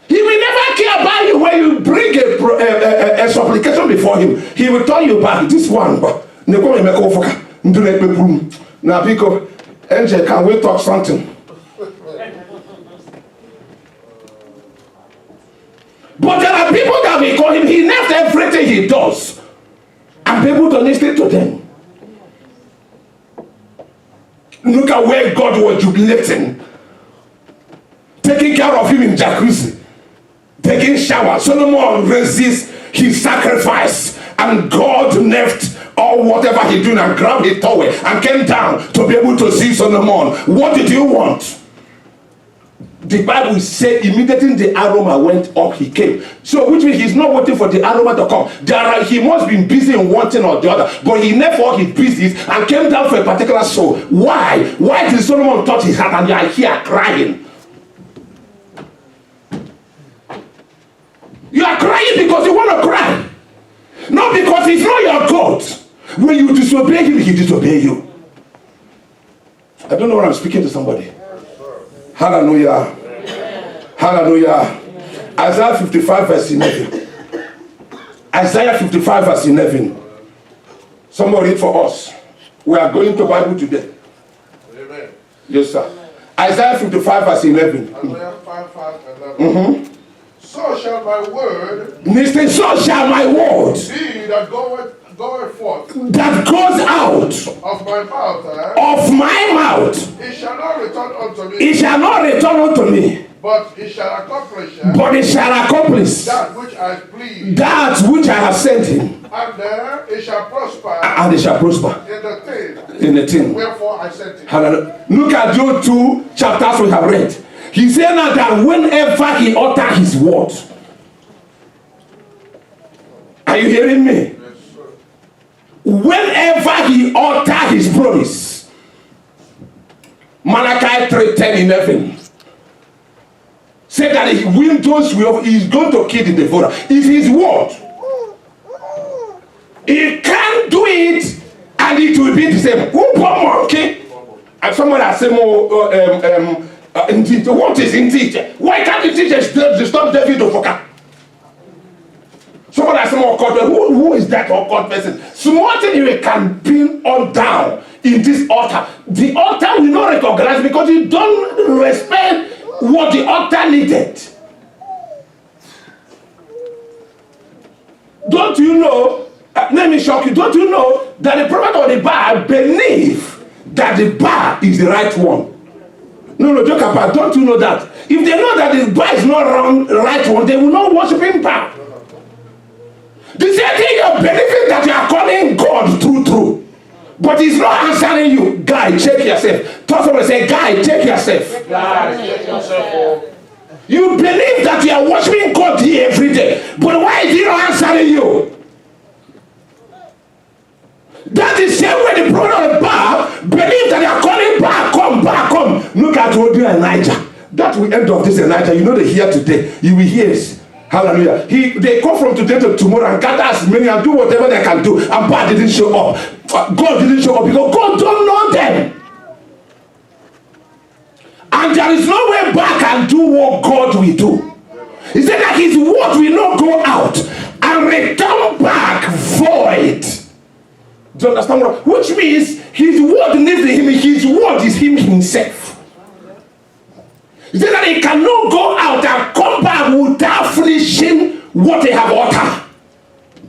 He will never care about you when you bring a supplication before him. He will turn you back. This one, now because Angel, can we talk something? But there are people that we call him, he left everything he does. And people don't listen to them. Look at where God was jubilating. Taking care of him in jacuzzi. Taking shower. Solomon resists his sacrifice. And God left all whatever he doing and grabbed his towel and came down to be able to see Solomon. What did you want? The Bible said immediately the aroma went up, he came. So which means he's not waiting for the aroma to come. He must be busy in one thing or the other. But he left all his business and came down for a particular soul. Why? Why did Solomon touch his heart and you are here crying? You are crying because you want to cry. Not because he's not your God. When you disobey him, he disobey you. I don't know when I'm speaking to somebody. Hallelujah. Hallelujah. Isaiah 55 verse 11. Isaiah 55 verse 11. Somebody read for us. We are going to Bible today. Amen. Yes, sir. Isaiah 55 verse 11. Isaiah 55 11. So shall my word Listen, so shall my word be that goeth forth that goes out of my mouth, of my mouth. it shall not return unto me, It shall not return unto me, but it shall accomplish but it shall accomplish that which I please, that which I have sent him, and it shall prosper and it shall prosper in the thing in the thing. wherefore I sent it. Hallelujah. Look at those 2 chapters we have read. He said now that whenever he utter his word. Are you hearing me? Yes, sir. Whenever he utter his promise. Malachi 3:10-11. Say that he will those he's going to kill the devourer. It's his word. He can't do it and it will be the same. Who monkey? And someone has said indeed. What is indeed? Why can't the teachers stop David Ofoka? Someone has said who is that occult person? Small thing you can pin all down in this altar. The altar will not recognize because you don't respect what the altar needed. Don't you know? Let me shock you. Don't you know that the prophet of the Baal believe that the Baal is the right one? No, joke apart. Don't you know that? If they know that the Baal is not the right one, they will not worship him back. The same thing you're believing that you are calling God true. But he's not answering you. Guy, check yourself. Tell someone, say, guy, check yourself. Guys, check yourself. You believe that you are worshiping God here every day. But why is he not answering you? That is the same way the prophet of Baal believe that they are calling back, come. Look at Odiah and Elijah. That will end of this Elijah. You know they hear today. You will hear it. Hallelujah. They come from today to tomorrow and gather as many and do whatever they can do. And Baal didn't show up. God didn't show up because God don't know them. And there is no way Baal can do what God will do. He said that his word will not go out and return back void. Do you understand what? Which means his word lives in him. His word is him himself. He said that he cannot go out and come back without finishing what they have uttered.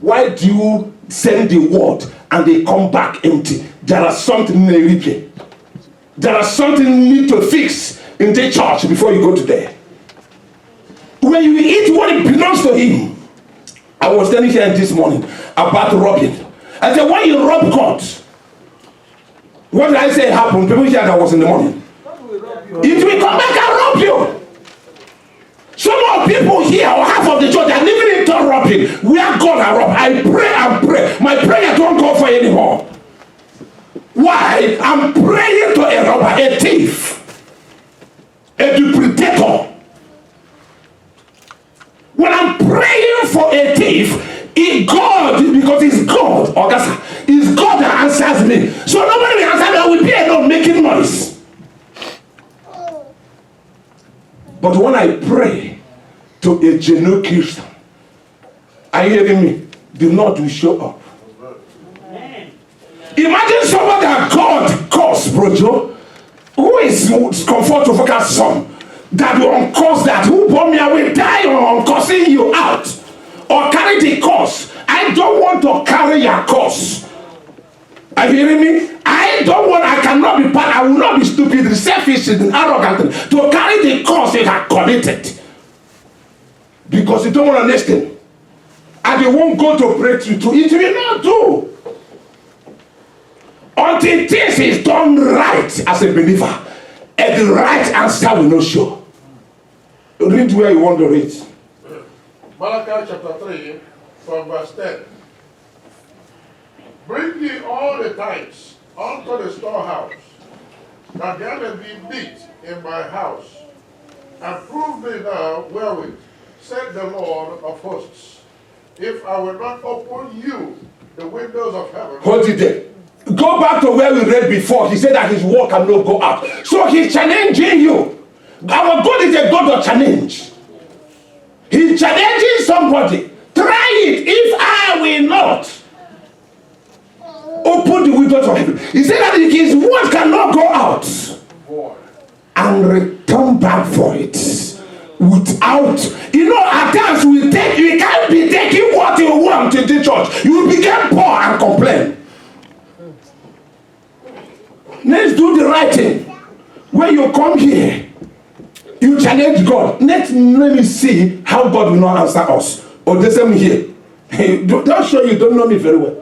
Why do you send the word and they come back empty? There is something in the replay. There is something you need to fix in the church before you go to there. When you eat what it belongs to him. I was telling here this morning about robbing. I said, when you rob God, what did I say happened? People here that was in the morning. It will come back and rob you. Some of people here, or half of the church, are living in total robbing. Where God are robbed. I pray and pray. My prayer don't go for anymore. Why? I'm praying to a robber, a thief, a duplicator. When I'm praying for a thief, it's God, because it's God, Augusta, it's God that answers me. So nobody will answer me, I will be alone making noise. But when I pray to a genuine Christian, are you hearing me? The Lord will show up. Imagine someone that God caused, Bro Joe, who is comfort to focus some, that will uncause that, who brought me away, die on cursing you out, or carry the curse. I don't want to carry your curse. Are you hearing me? I cannot be part, I will not be stupid, selfish, and arrogant to carry the curse you have committed. Because you don't want to listen. And you won't go to pray to it will not do. Until this is done right as a believer, and the right answer will not show. Read where you want to read. Malachi chapter 3, from verse 10. Bring ye all the tithes unto the storehouse, that there may be meat in my house, and prove me now wherewith, said the Lord of hosts, if I will not open you the windows of heaven. Hold it there. Go back to where we read before. He said that his word cannot go out. So he's challenging you. Our God is a God of challenge. He's challenging somebody. Try it. If I will not open the windows of heaven. He said that his word cannot go out and return back for it. Without, at times you can't be taking what you want in the church. You will begin poor and complain. Let's do the right thing. When you come here, you challenge God. Let me see how God will not answer us. Or the same here. Don't show you don't know me very well.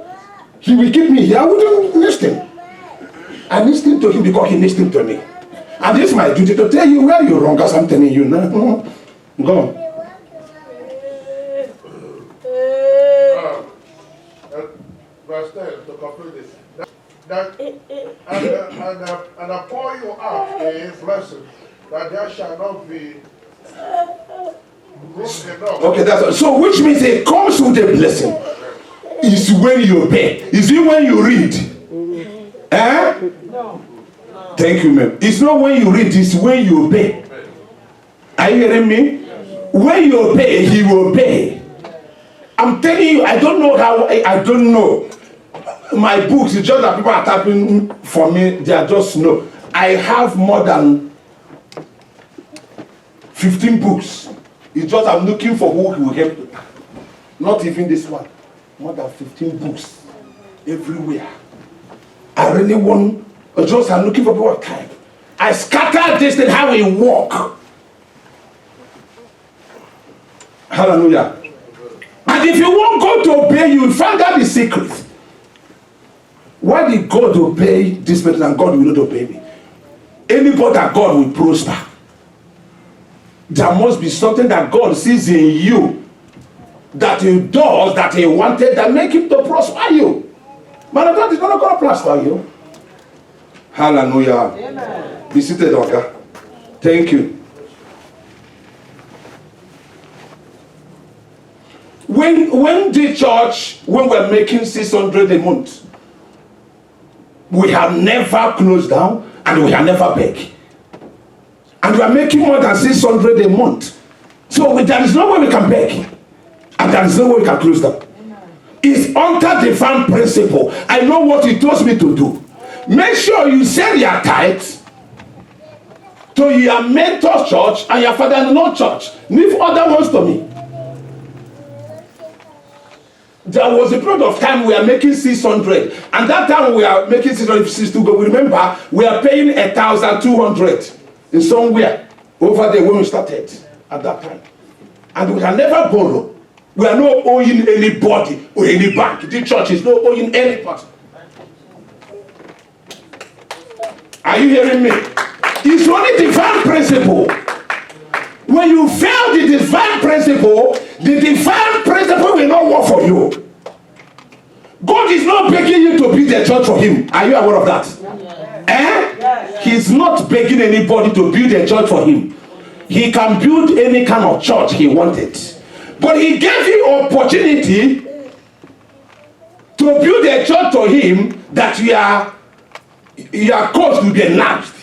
He will keep me here. I wouldn't listen. I listen to him because he listened to me. And this is my duty to tell you where you're wrong, as I'm telling you now. Go on. Verse 10, to complete this. And I pour you out a blessing, that there shall not be room enough. Okay, that's so. Which means it comes with a blessing. It's when you obey. Is it when you read? No. Thank you, ma'am. It's not when you read. It's when you obey. Are you hearing me? When you obey, he will obey. I'm telling you, I don't know how. I don't know. My books, it's just that people are tapping for me. They are just no. I have more than 15 books. It's just I'm looking for who will help me. Not even this one. More than 15 books everywhere. I really want. Just I'm looking for people of time. I scatter this thing how we walk. Hallelujah. And if you want God to obey you, find out the secret. Why did God obey this person and God will not obey me? Anybody that God will prosper. There must be something that God sees in you that he does, that he wanted, that make him to prosper you. Man, God is not going to prosper you. Hallelujah. Amen. Be seated, okay? Thank you. When the church, when we're making 600 a month, we have never closed down and we have never begged. And we are making more than 600 a month. So there is no way we can beg. And there is no way we can close down. It's under divine principle. I know what he told me to do. Make sure you send your tithes to your mentor church and your father-in-law church. Leave other ones to me. There was a period of time we are making 600, and that time we are making 660. But remember, we are paying 1,200 in somewhere over there when we started at that time, and we can never borrow. We are not owing anybody or any bank. The church is not owing any person. Are you hearing me? It's only divine principle. When you fail the divine principle will not work for you. God is not begging you to build a church for him. Are you aware of that? Yes. he's not begging anybody to build a church for him. He can build any kind of church he wanted. But he gave you opportunity to build a church to him that you are caused to be enlarged.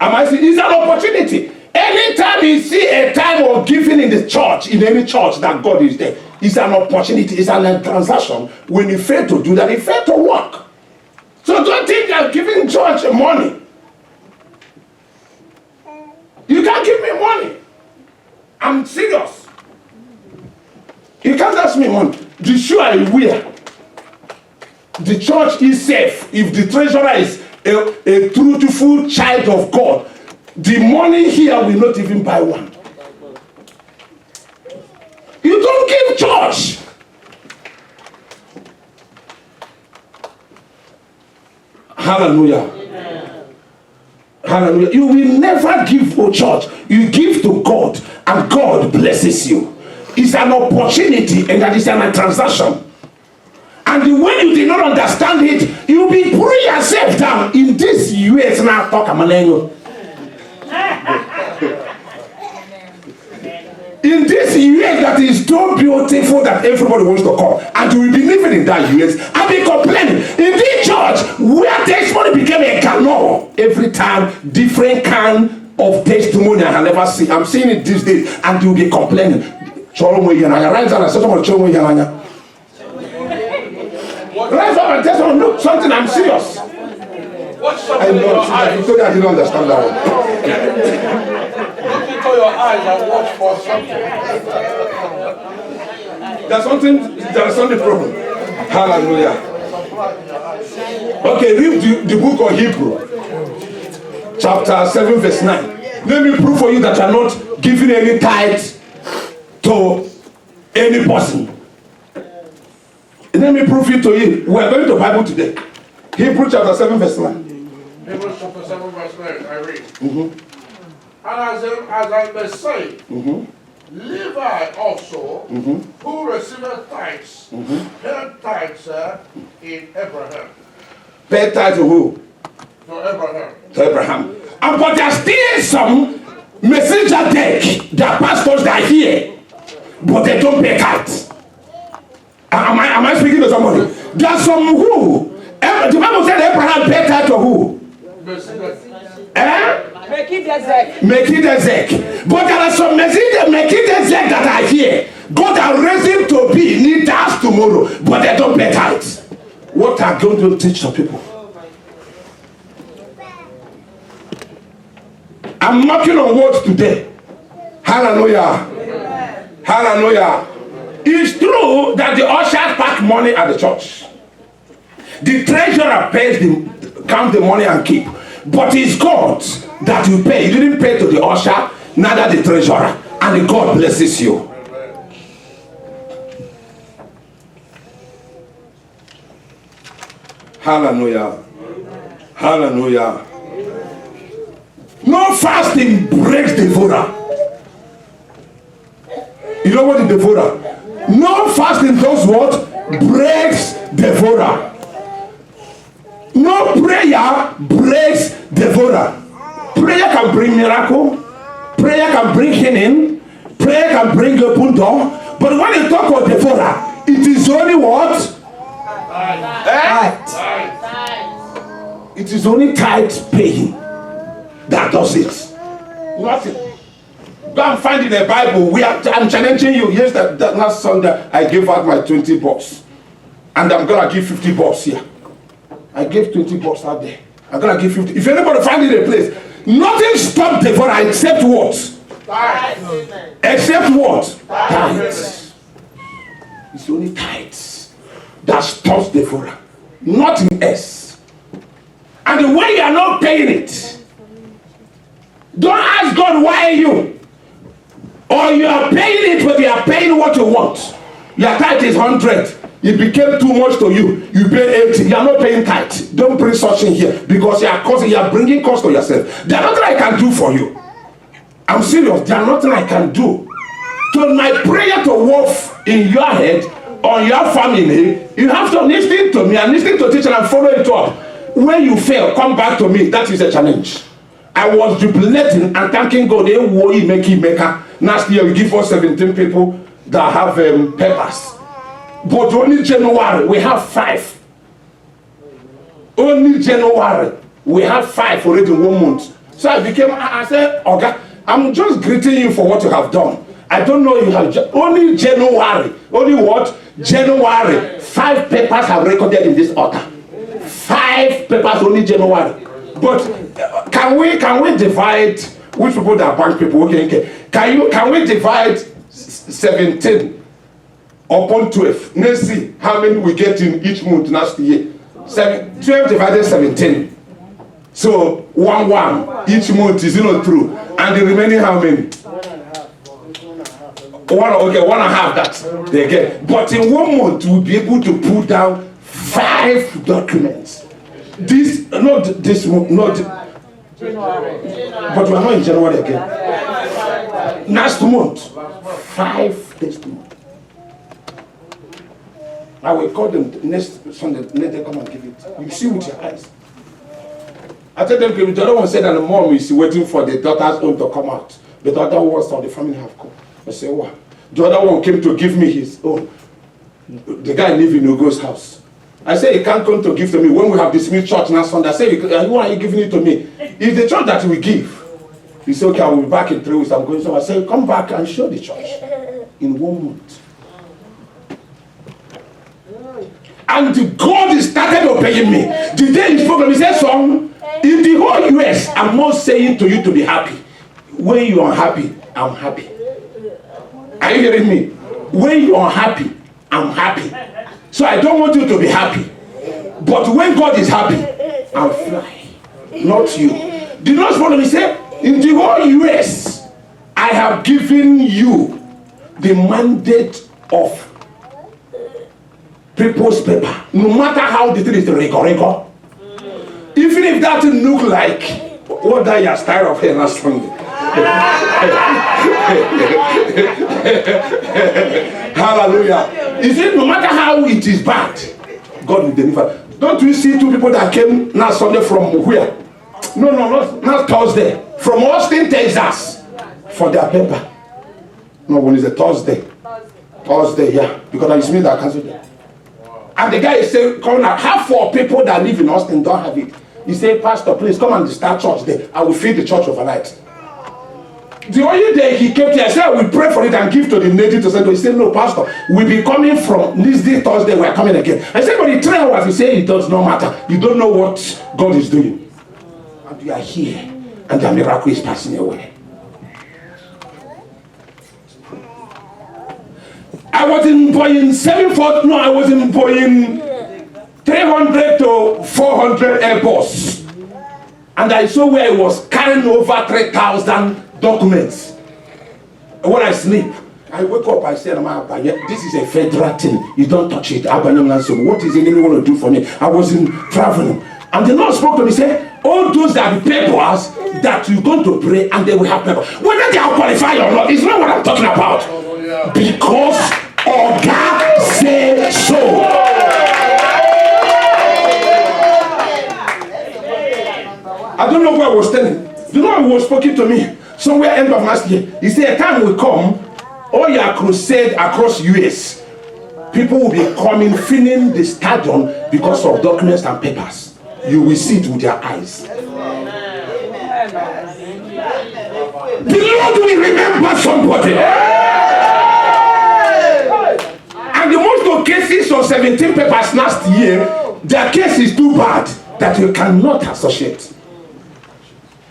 Am I saying? It's an opportunity. Anytime you see a time of giving in the church, in any church that God is there, it's an opportunity, it's a transaction. When you fail to do that, you fail to work. So don't think you're giving church money. You can't give me money. I'm serious. You can't ask me money. The shoe I wear, the church is safe. If the treasurer is a truthful child of God, the money here will not even buy one. You don't give church. Hallelujah. Amen. Hallelujah. You will never give to church. You give to God, and God blesses you. It's an opportunity, and that is a transaction. And when you did not understand it, you will be putting yourself down. In this US now, talk Amalengo. In this US that is so beautiful that everybody wants to come, and you will be living in that US and be complaining. In this church where testimony became a canon, every time different kind of testimony I have never seen. I'm seeing it these days, and you will be complaining. Rise up and tell someone, look, something, I'm serious. Watch something in your eyes. You told me I didn't understand that one. Look into your eyes and watch for something. There's something problem. Hallelujah. Okay, read the book of Hebrew, chapter 7, verse 9. Let me prove for you that you are not giving any tithe to any person. Let me prove it to you. We are going to Bible today. Hebrew chapter 7, verse 9. Hebrews chapter 7, verse 9, I read. And as I may say, Levi also, who received tithes, paid tithes in Abraham. Paid tithe to who? To Abraham. To Abraham. And but there are still some messenger deck, their pastors that are here, but they don't pay tithes. Am I speaking to somebody? There are some who, the Bible said Abraham paid tithe to who? Melchizedek. But there are some Melchizedek that are here. God has raised him to be leaders tomorrow, but they don't pay tithes. What are God going to teach the people? I'm knocking on words today. Hallelujah. Hallelujah. It's true that the ushers pack money at the church. The treasurer pays count the money and keep. But it's God that you pay. You didn't pay to the usher, neither the treasurer. And God blesses you. Hallelujah. Hallelujah. No fasting breaks devourer. You know what the devourer? No fasting does what? Breaks devourer. No prayer breaks devourer. Prayer can bring miracle. Prayer can bring healing. Prayer can bring open door. But when you talk about devourer, it is only what? Tithe. It is only tithe paying that does it. Nothing. Go and find in the Bible. I'm challenging you. Yes, that last Sunday I gave out my 20 bucks. And I'm going to give 50 bucks here. I gave 20 bucks out there. I'm going to give 50. If anybody find it in a place, nothing stops devourer except what? Tithe. Except what? Tithe. It's only tithes that stops devourer. Nothing else. And the way you are not paying it, don't ask God why you. Or you are paying it, but you are paying what you want. Your tithe is 100. It became too much to you. You pay 80. You are not paying tithe. Don't bring such in here because you are bringing cost to yourself. There's nothing I can do for you. I'm serious. There's nothing I can do. So my prayer to work in your head, on your family, you have to listen to me and listen to teacher and follow it up. when you fail, come back to me. That is a challenge. I was jubilating and thanking God. Last year we give us 17 people that have papers. But only January we have 5. Only January we have 5 already in 1 month. So I said, okay, I'm just greeting you for what you have done. I don't know you have only January. Only what? January. 5 papers have recorded in this altar. 5 papers only January. But can we divide which people that bank people? Okay. Can we divide 17 upon 12? Let's see how many we get in each month next year. 12 divided 17. So 1 each month is not true. And the remaining how many? 1.5 that they get. But in 1 month we'll be able to put down 5 documents. This not this month, not but we are not in January again. Next month, 5 testimonies. I will call them next Sunday. Let them come and give it. You see with your eyes. I tell them, the other one said that the mom is waiting for the daughter's own to come out. The other ones of the family have come. I say, what? The other one came to give me his own. The guy lives in Ugo's house. I say, he can't come to give to me. When we have this meet church next Sunday, I say, why are you giving it to me? It's the church that we give. He said, okay, I will be back in 3 weeks. I'm going. So I say, come back and show the church in 1 month. And God started obeying me. The day he spoke to me, he said, son, in the whole US, I'm not saying to you to be happy. When you are happy, I'm happy. Are you hearing me? When you are happy, I'm happy. So I don't want you to be happy. But when God is happy, I'm flying. Not you. The Lord spoke to me, say, in the whole US, I have given you the mandate of people's paper. No matter how the thing is rigor. Even if that look like what that your style of hair last Sunday. Hallelujah. Is it no matter how it is bad, God will deliver. Don't you see 2 people that came last Sunday from where? No, not Thursday. From Austin, Texas. For their paper. No, when it's a Thursday. Thursday, yeah. Because it's me that cancelled it. And the guy is saying, come out. Half 4 people that live in Austin don't have it. He said, Pastor, please come and start church there. I will feed the church overnight. The only day he came here, I said, I will pray for it and give to the native to send. He said, no, Pastor, we'll be coming from this day, Thursday, we're coming again. I said, but in 3 hours, he said, it does not matter. You don't know what God is doing. And we are here, and the miracle is passing away. I was in Boeing 747, no, I was in Boeing 300 to 400 Airbus. And I saw where I was carrying over 3,000 documents. When I sleep, I wake up, I say, this is a federal thing. You don't touch it. What is it anyone want to do for me? I was in traveling. And the Lord spoke to me, say, all those that are papers that you're going to pray and they will have paper. Whether they are qualified or not, it's not what I'm talking about. Because Oga say so. I don't know where I was standing. The Lord was speaking to me somewhere end of last year. He said, a time will come, all your crusade across US, people will be coming, filling the stadium because of documents and papers. You will see it with your eyes. The Lord will remember somebody. And the most of cases of 17 papers last year, their case is too bad that you cannot associate.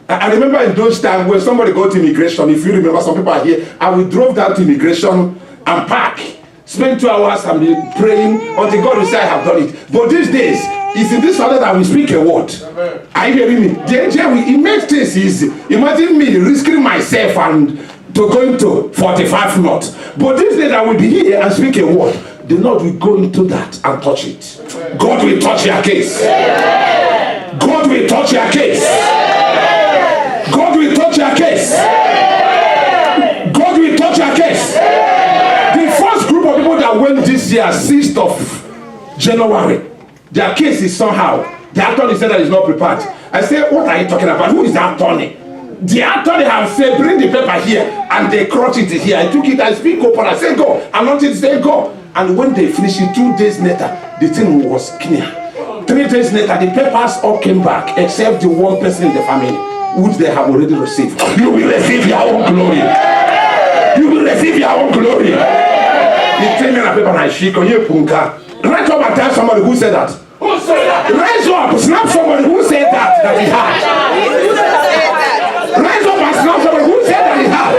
I remember in those times when somebody got to immigration, if you remember, some people are here, and we drove down to immigration and park, spent 2 hours and be praying until God will say, I have done it. But these days, it's in this order that we speak a word. Amen. Are you hearing me? It makes things easy. Imagine me risking myself and to going to 45 knots. But these days I will be here and speak a word. The Lord will go into that and touch it. Amen. God will touch your case. Amen. God will touch your case. Amen. God will touch your case. Amen. God will touch your case. Amen. The first group of people that went this year, 6th of January, their case is somehow The attorney said that he's not prepared. I said, what are you talking about? Who is the attorney? The attorney have said, bring the paper here, and they crushed it here. I took it, I speak open, I said, go. And not it, say, go. And when they finished it, 2 days later, the thing was clear. 3 days later, the papers all came back, except the one person in the family, which they have already received. You will receive your own glory. You will receive your own glory. The thing in a paper, I shake on your punka. Rise up and tell somebody who said that. Who said that? Rise up, snap somebody who said that he had. Rise up and snap somebody who said that he had.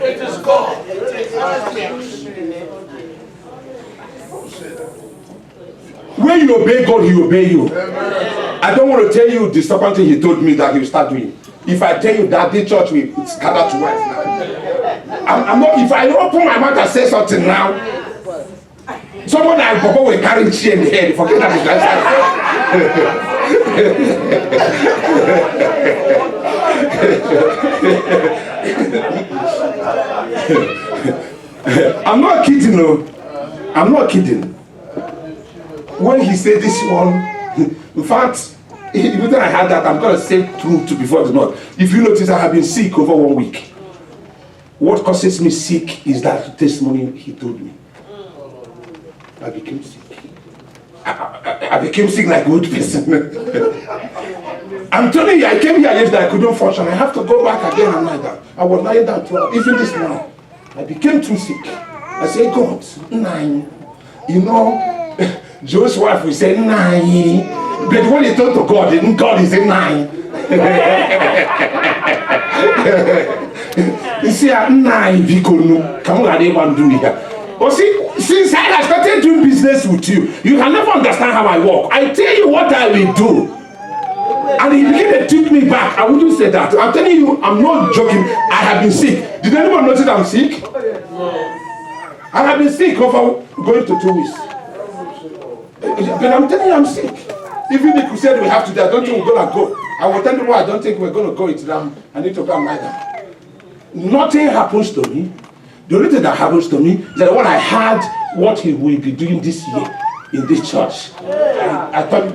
It is God. When you obey God, He obey you. I don't want to tell you the second thing He told me that He will start doing. If I tell you that the church will scatter to us now, I'm not. If I open my mouth and say something now, someone like Papa will carry chair in the head. Forget that it's I'm not kidding, no. I'm not kidding. When he said this one, in fact, even though I had that, I'm going to say truth before the Lord. If you notice, I have been sick over 1 week. What causes me sick is that testimony he told me. I became sick. I became sick like a good person. I'm telling you, I came here yesterday, I couldn't function. I have to go back again and lie down. I was lying down even this morning. I became too sick. I said, God, 9. You know, Joe's wife will say 9. But when he told to God, God is a 9. You see, 9 people come on, they want to do it. But see, since I started doing business with you, you can never understand how I work. I tell you what I will do. And he began to take me back. I wouldn't say that. I'm telling you, I'm not joking. I have been sick. Did anyone notice I'm sick? I have been sick over going to 2 weeks. But I'm telling you, I'm sick. Even the crusade we have today, I don't think we're going to go. I will tell you why I don't think we're going to go. It's I need to go and lie down. Nothing happens to me. The only thing that happens to me is that when I heard what he will be doing this year in this church, I thought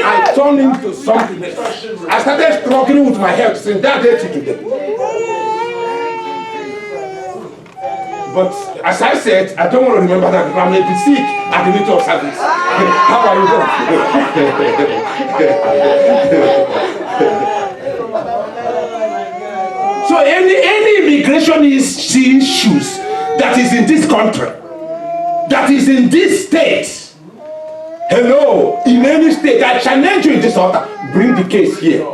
I turned into something else. I started struggling with my health since that day to today. But as I said, I don't want to remember that because I may be sick at the middle of service. How are you doing? So any immigration issues that is in this country, that is in this state, hello, in any state, I challenge you in this altar, bring the case here.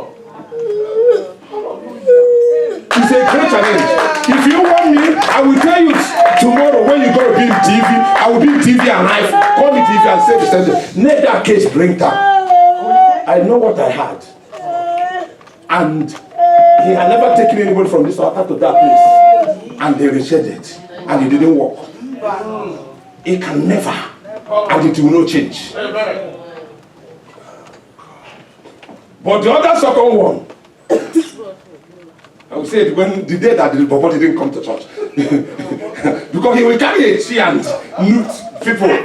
It's a great challenge. If you want me, I will tell you tomorrow when you're going to be in TV, I will be in TV and live. Call me TV and say the same thing. Let that case bring down. I know what I had. And he had never taken anybody from this altar to that place. And they rejected. And it didn't work. It can never. And it will not change. But the other second one, I would say it when the day that the Bobo didn't come to church. Because he will carry a tea and loot people.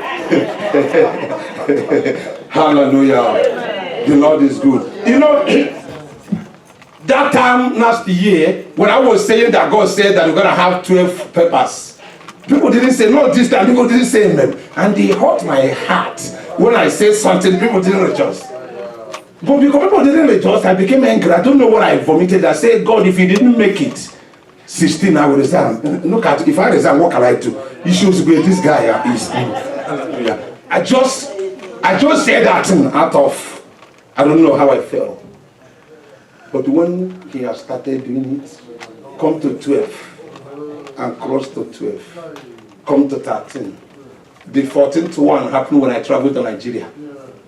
Hallelujah. The Lord is good. You know, that time last year, when I was saying that God said that we're going to have 12 papers, people didn't say, no, this time, people didn't say amen. And they hurt my heart. When I said something, people didn't rejoice. But because people didn't rejoice, I became angry. I don't know what I vomited. I said, God, if you didn't make it 16, I will resign. Look at, if I resign, what can I do? He shows me this guy is. I just said that out of, I don't know how I felt. But when he has started doing it, come to 12 and cross to 12, come to 13. The 14th one happened when I traveled to Nigeria.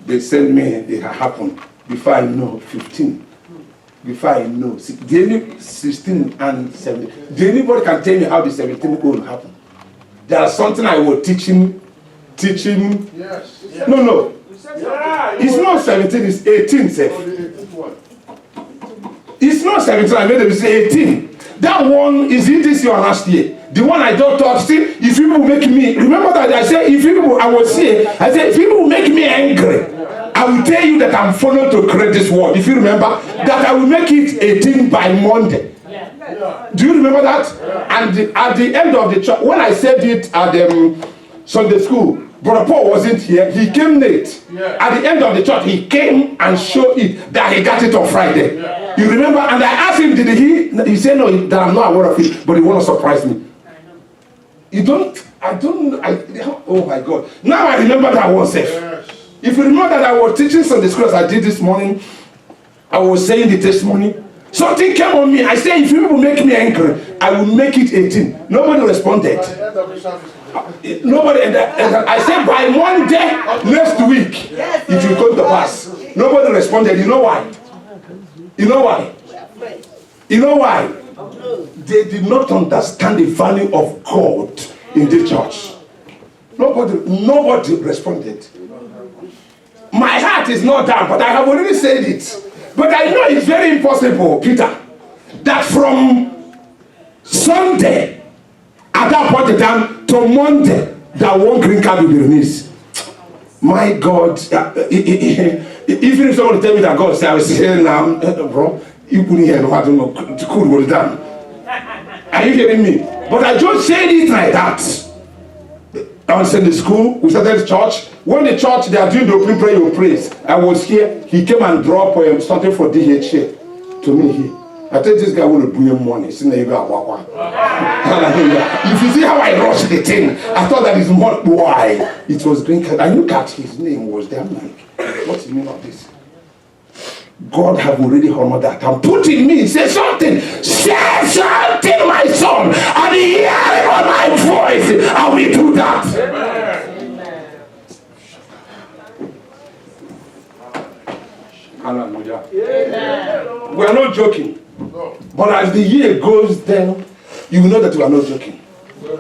They sent me, it happened. Before I know, 15. Before I know, 16 and 17. Anybody can tell me how the 17 will happen? There is something I was teaching. Yes. No. It's not 17, it's 18, sir. It's not 17, I made them say 18. That one, is it this year or last year? The one I just thought, see, if people make me, remember that I said, if people, I was here, I said, if people make me angry, I will tell you that I'm following to create this world. If you remember, that I will make it 18 by Monday. Do you remember that? And at the end of the church, when I said it at Sunday school, Brother Paul wasn't here. He came late. At the end of the church, he came and showed it that he got it on Friday. You remember? And I asked him, did he? He said, no, that I'm not aware of it, but he want to surprise me. Oh my God. Now I remember that one safe. If you remember that I was teaching Sunday school as I did this morning, I was saying the testimony. Something came on me. I said, if you people make me angry, I will make it 18. Nobody responded. Nobody. And I said, by Monday next week, it will come to pass. Nobody responded. You know why? You know why? You know why? They did not understand the value of God in the church. Nobody responded. My heart is not down, but I have already said it. But I know it's very impossible, Peter, that from Sunday at that point in time to Monday, that one green card will be released. My God, even if someone tell me that God said, I will say now, bro, you couldn't hear no, I don't know, could go down. Are you hearing me? But I just said it like that. On Sunday school, we started church. When the church, they are doing the opening prayer of praise, I was here. He came and dropped something for DH here to me here. I thought this guy will bring him money. See, you got if you see how I rushed the thing, I thought that is not why it was green card. I look at his name was there. I'm like, what's the meaning of this? God have already honored that and put in me, say something, my son, and hearing on my voice, I will do that. Amen. Hallelujah. Amen. We are not joking. But as the year goes down, you will know that we are not joking.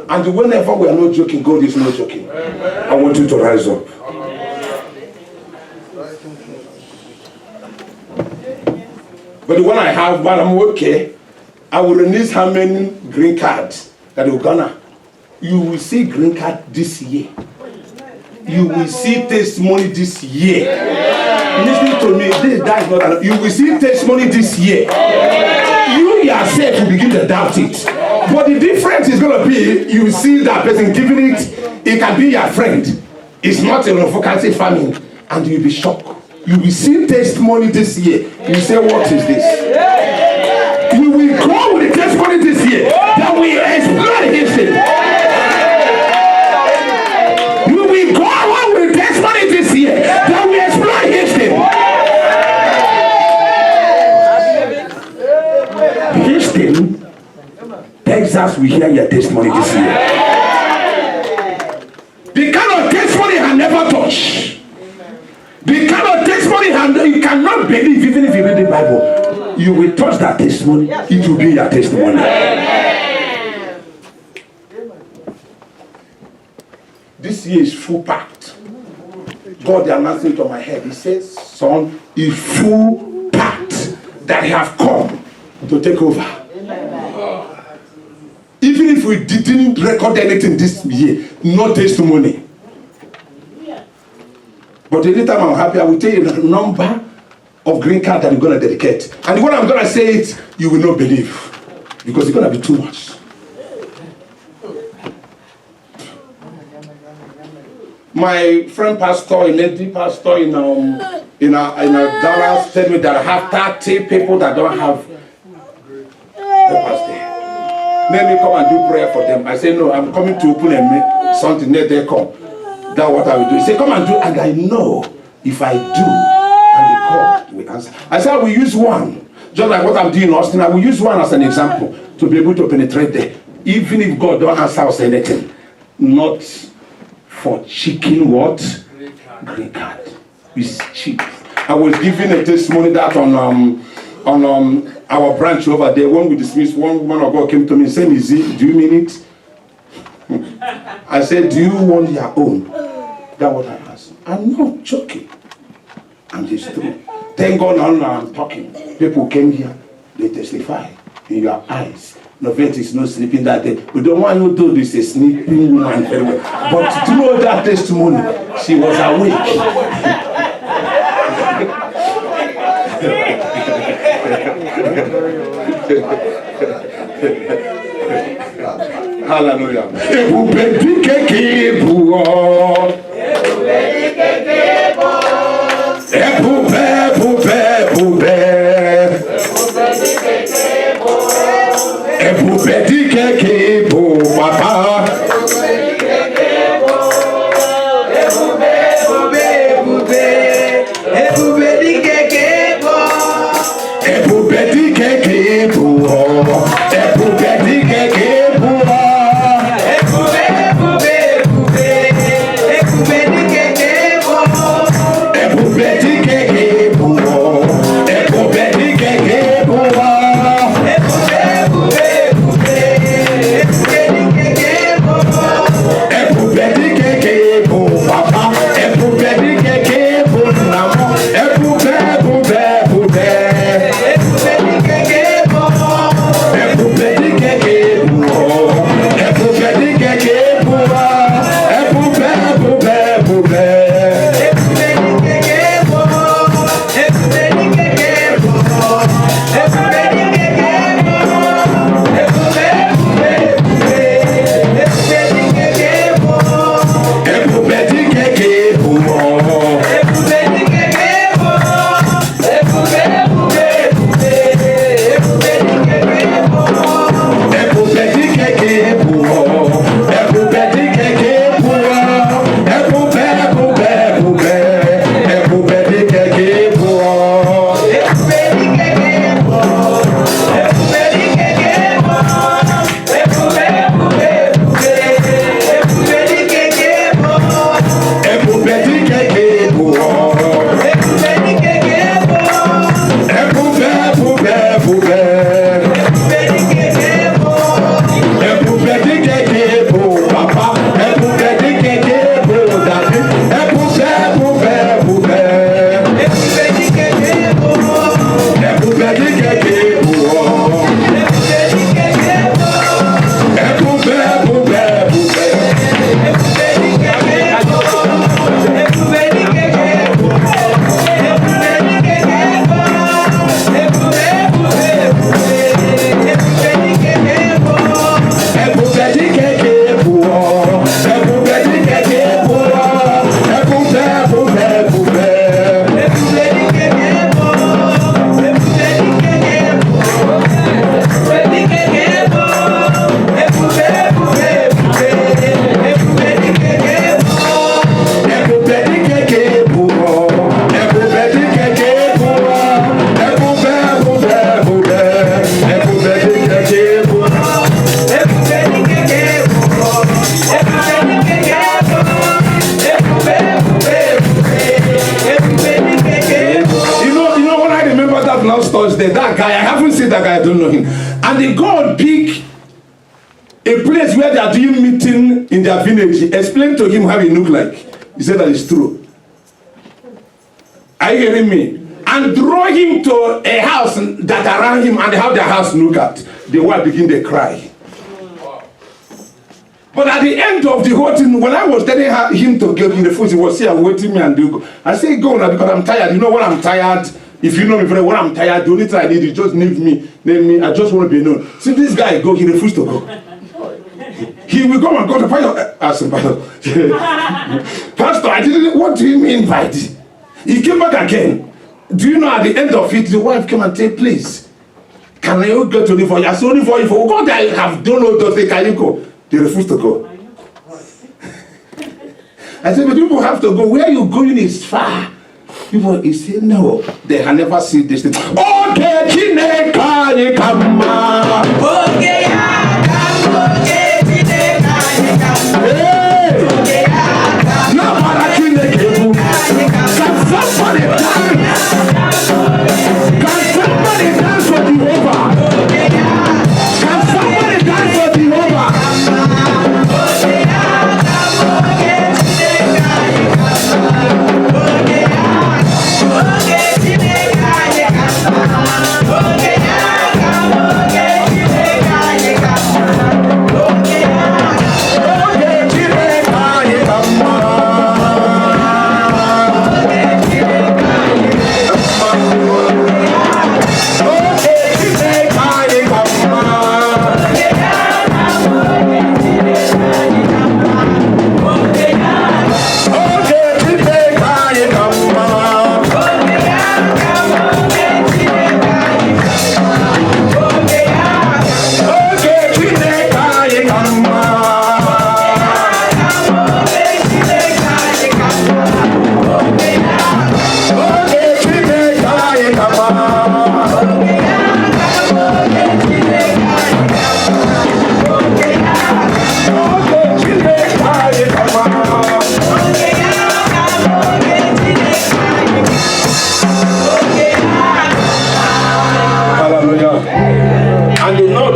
And whenever we are not joking, God is not joking. I want you to rise up. But the one I have, but I'm okay. I will release how many green cards that you're gonna. You will see green card this year. You will see testimony this year. Listen to me. That is not enough. You will see testimony this year. You yourself will begin to doubt it. But the difference is going to be, you will see that person giving it. It can be your friend. It's not a vacancy farming, and you'll be shocked. You will see testimony this year. You say, what is this? You will go with the testimony this year that we explore history. You will go on with the testimony this year that we explore history. Houston, Texas, we hear your testimony this year. The kind of testimony I never touched. The kind of testimony you cannot believe, even if you read the Bible. You will touch that testimony, it will be your testimony. Amen. This year is full packed. God announced it on my head. He says, son, is full packed that have come to take over. Amen. Even if we didn't record anything this year, no testimony. But anytime I'm happy, I will tell you the number of green cards that I'm going to dedicate. And when I'm going to say it, you will not believe. Because it's going to be too much. My friend pastor, a lady pastor in Dallas, told me that I have 30 people that don't have papers there. Let me come and do prayer for them. I say, no, I'm coming to open and make something. Let them come. That's what I will do. He said, come and do. And I know if I do, and the God will answer. I said, I will use one. Just like what I'm doing in Austin, I will use one as an example to be able to penetrate there. Even if God don't answer us anything. Not for chicken what? Green card. It's cheap. I was giving a testimony that on our branch over there. When we dismissed, one woman of God came to me and said, Izzy, do you mean it? I said, do you want your own? That's what I asked. I'm not joking. And it's true. Thank God now I'm talking. People came here, they testify in your eyes. Novette is not sleeping that day. But the one who told is a sleeping woman very well. But to know that testimony, she was awake. Hallelujah. That guy, I haven't seen that guy, I don't know him. And they go and pick a place where they are doing meeting in their village. He explained to him how he looked like. He said that it's true. Are you hearing me? And draw him to a house that around him and how their house look at. The wife begin to cry. But at the end of the whole thing, when I was telling him to give me the food, he was here waiting me and do. I say go now because I'm tired. You know when I'm tired. If you know me very well, when I'm tired, the only thing I need is just leave me. Name me. I just want to be known. See this guy go, he refused to go. He will go and go to Pastor. Ask him, Pastor, I didn't. What do you mean by this? He came back again. Do you know at the end of it, the wife came and said, please, can you go to the for you? I said, only for you. For God, I have don't know to say, can you go? They refused to go. I said, but people have to go. Where you going is far. People, he said, no, they have never seen this thing. Okay, Chineka, you come. Okay,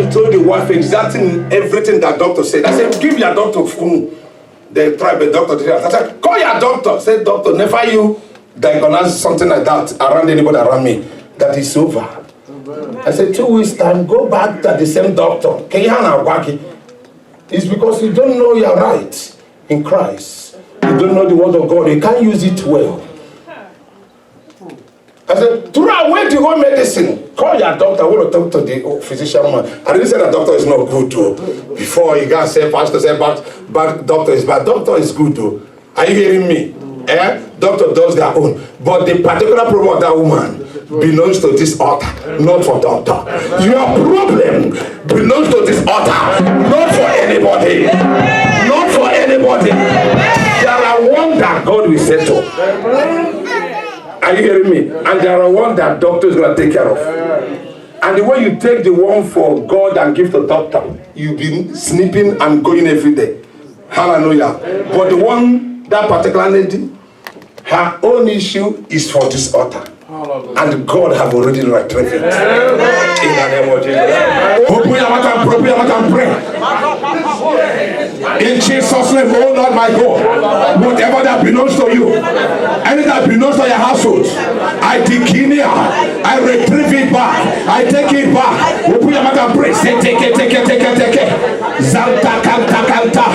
he told the wife exactly everything that doctor said. I said, give your doctor phone. The private doctor did that. I said, call your doctor. I said, doctor, never you diagnose something like that around anybody around me. That is over. I said, 2 weeks time, go back to the same doctor. It's because you don't know you're right in Christ. You don't know the word of God. You can't use it well. I said, throw away the whole medicine. Call your doctor. I want to talk to the physician man. I didn't say that doctor is not good though. Before you guys say, pastor said, but doctor is bad. Doctor is good though. Are you hearing me? Doctor does their own. But the particular problem of that woman belongs to this altar, not for doctor. Your problem belongs to this altar, not for anybody. Not for anybody. There are one that God will settle. Are you hearing me? And there are one that doctor is going to take care of. And the way you take the one for God and give to doctor, you've been sleeping and going every day. Hallelujah. But the one, that particular lady, her own issue is for this altar. And God have already retrieved it. In the name of Jesus. Open your mouth and pray. In Jesus' name, oh Lord my God, whatever that belongs to you, anything that belongs to your household, I declare, I retrieve it back, I take it back. Open your mouth and pray. Say, take it. Zanta kanta,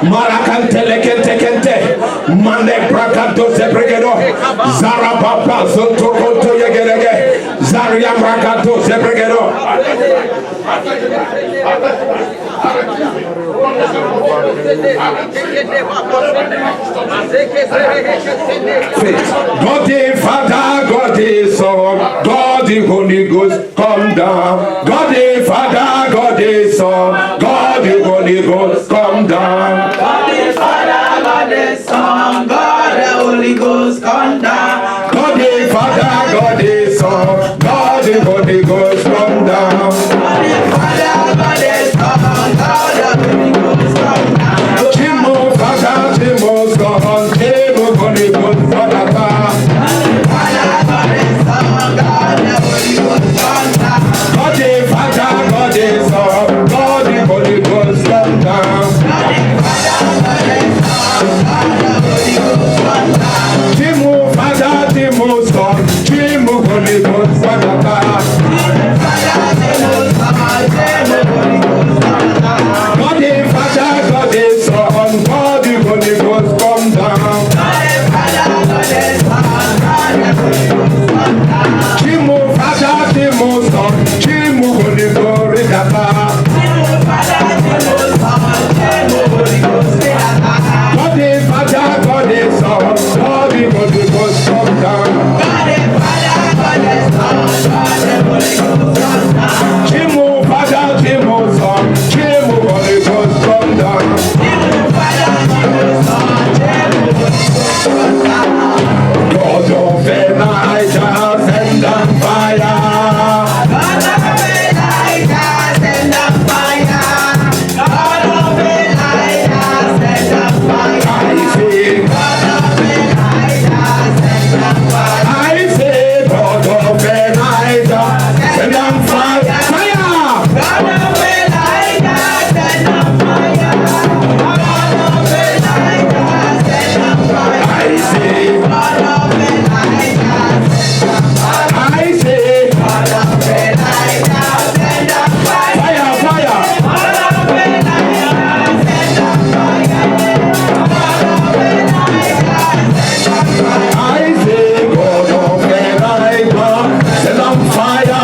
marakante lekente, mane brakato sebregedo, zarababa zontokonto yegerege, zaria brakato sebregedo. God the Father, God the Son, God the Holy Ghost, come down. God the Father, God the Son, God the Holy Ghost, come down. God the Father, God the Son, God the Holy Ghost, come down. God the Father, God the Son, God the Holy Ghost, come down. God the Father, God the Son, God the Holy Ghost, come down. Chimo Father, Chimo Son, Chimo Holy Ghost, Father. God the Father, God the Son, God the Holy Ghost, come down. God the Father, God the Son, God the Holy Ghost, come down. God the Father, God the Son, God the Holy Ghost, come down. Chimo Father, Chimo Son, Chimo Holy Ghost, Father. God the Father, Chimo Son, Chimo Holy Ghost, come down. God the Father, God the Son, God the Holy Ghost, come down. God the Father, God the Son, God the Holy Ghost, come down. Chimo Father, Chimo Son, Chimo Holy Ghost, Ridata. Chimo Father, Chimo Son, Chimo Holy Ghost, Ridata. God the Father, God the Son, God the Holy Ghost, come down. God the Father, God the Son, God the Holy Ghost, come down. Chimo Father, Chimo Son, Chimo Holy Ghost, come down. Chimo Father, Chimo Son, Chimo Holy Ghost, come down. God of Elijah, send down fire. God of Elijah, send down fire. God of Elijah, send down fire. I say, God of Elijah, send down fire. I say, God of Elijah, send down fire. Fire! God of Elijah, send down fire. God of Elijah, send down fire. I say, God of Elijah, send down fire. I say, God of Elijah, send down fire. fire, fire. God of Elijah, send down fire. God of Elijah, send down fire. I say, God of Elijah, send down fire.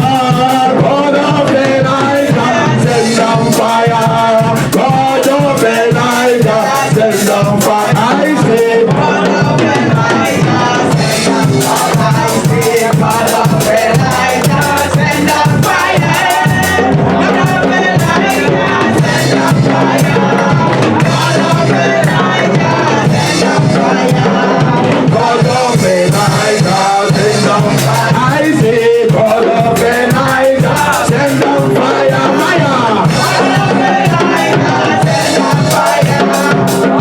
God of Elijah, send down fire. God of Elijah, send down fire. I say, God of Elijah, send down fire. I say, God of Elijah, send down fire. God of Elijah, send down fire. God of Elijah, send down fire. God of Elijah, send down fire. I say, God of Elijah, send down fire, fire. God of Elijah, send down fire.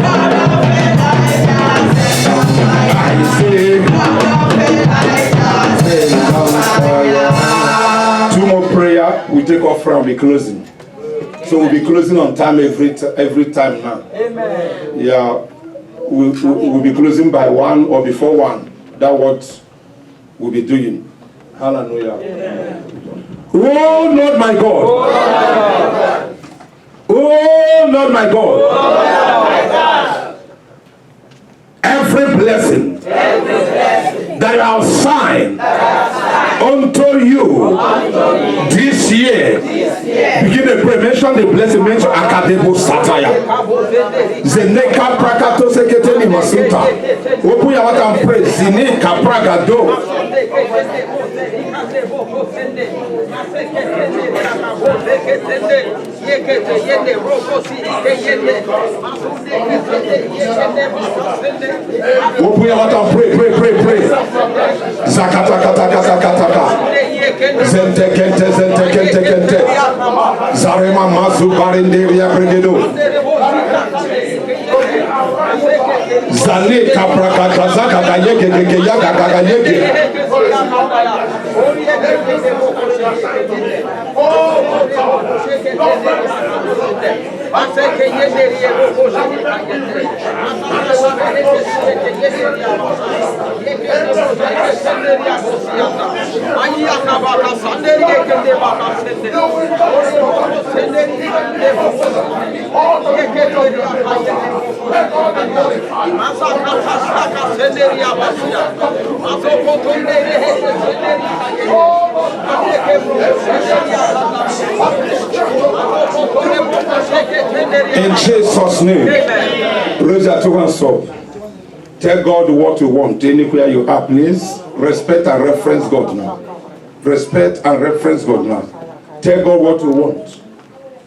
God of Elijah, send down fire. I say, God of Elijah, send down fire. Two more prayer, we take off from the closing. So we'll be closing on time every time now. Amen. Yeah, we'll be closing by 1 or before 1. That's what we'll be doing. Hallelujah. Amen. Oh Lord my God. Oh Lord my God. Every blessing that I have signed unto you this year, begin to pray. Mention the blessing. Mention Akadebo Sataya. Zeneka Prakato Seketeni Masuta. Open your mouth and pray. Zineka Pragado. Open your mouth and pray. Zakata kata kata kata kata. Zente kente. Zarema mazu barinderia pregedo. Zane kaprakata zakata yeke deke yaga gaga yeke. In Jesus' name, raise your two hands up. Tell God what you want. Anywhere you are, please respect and reference God now. Respect and reference God now. Tell God what you want.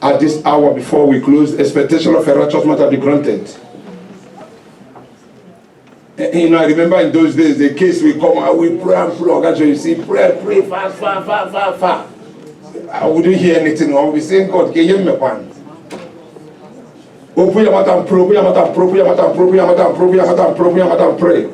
At this hour before we close, expectation of a righteous man to be granted. You know, I remember in those days, the case we come out, we pray and pray. Okay, so you see, pray, fast. I wouldn't hear anything. I would be saying, God, can you hear me, man? Open your mouth and pray, pray.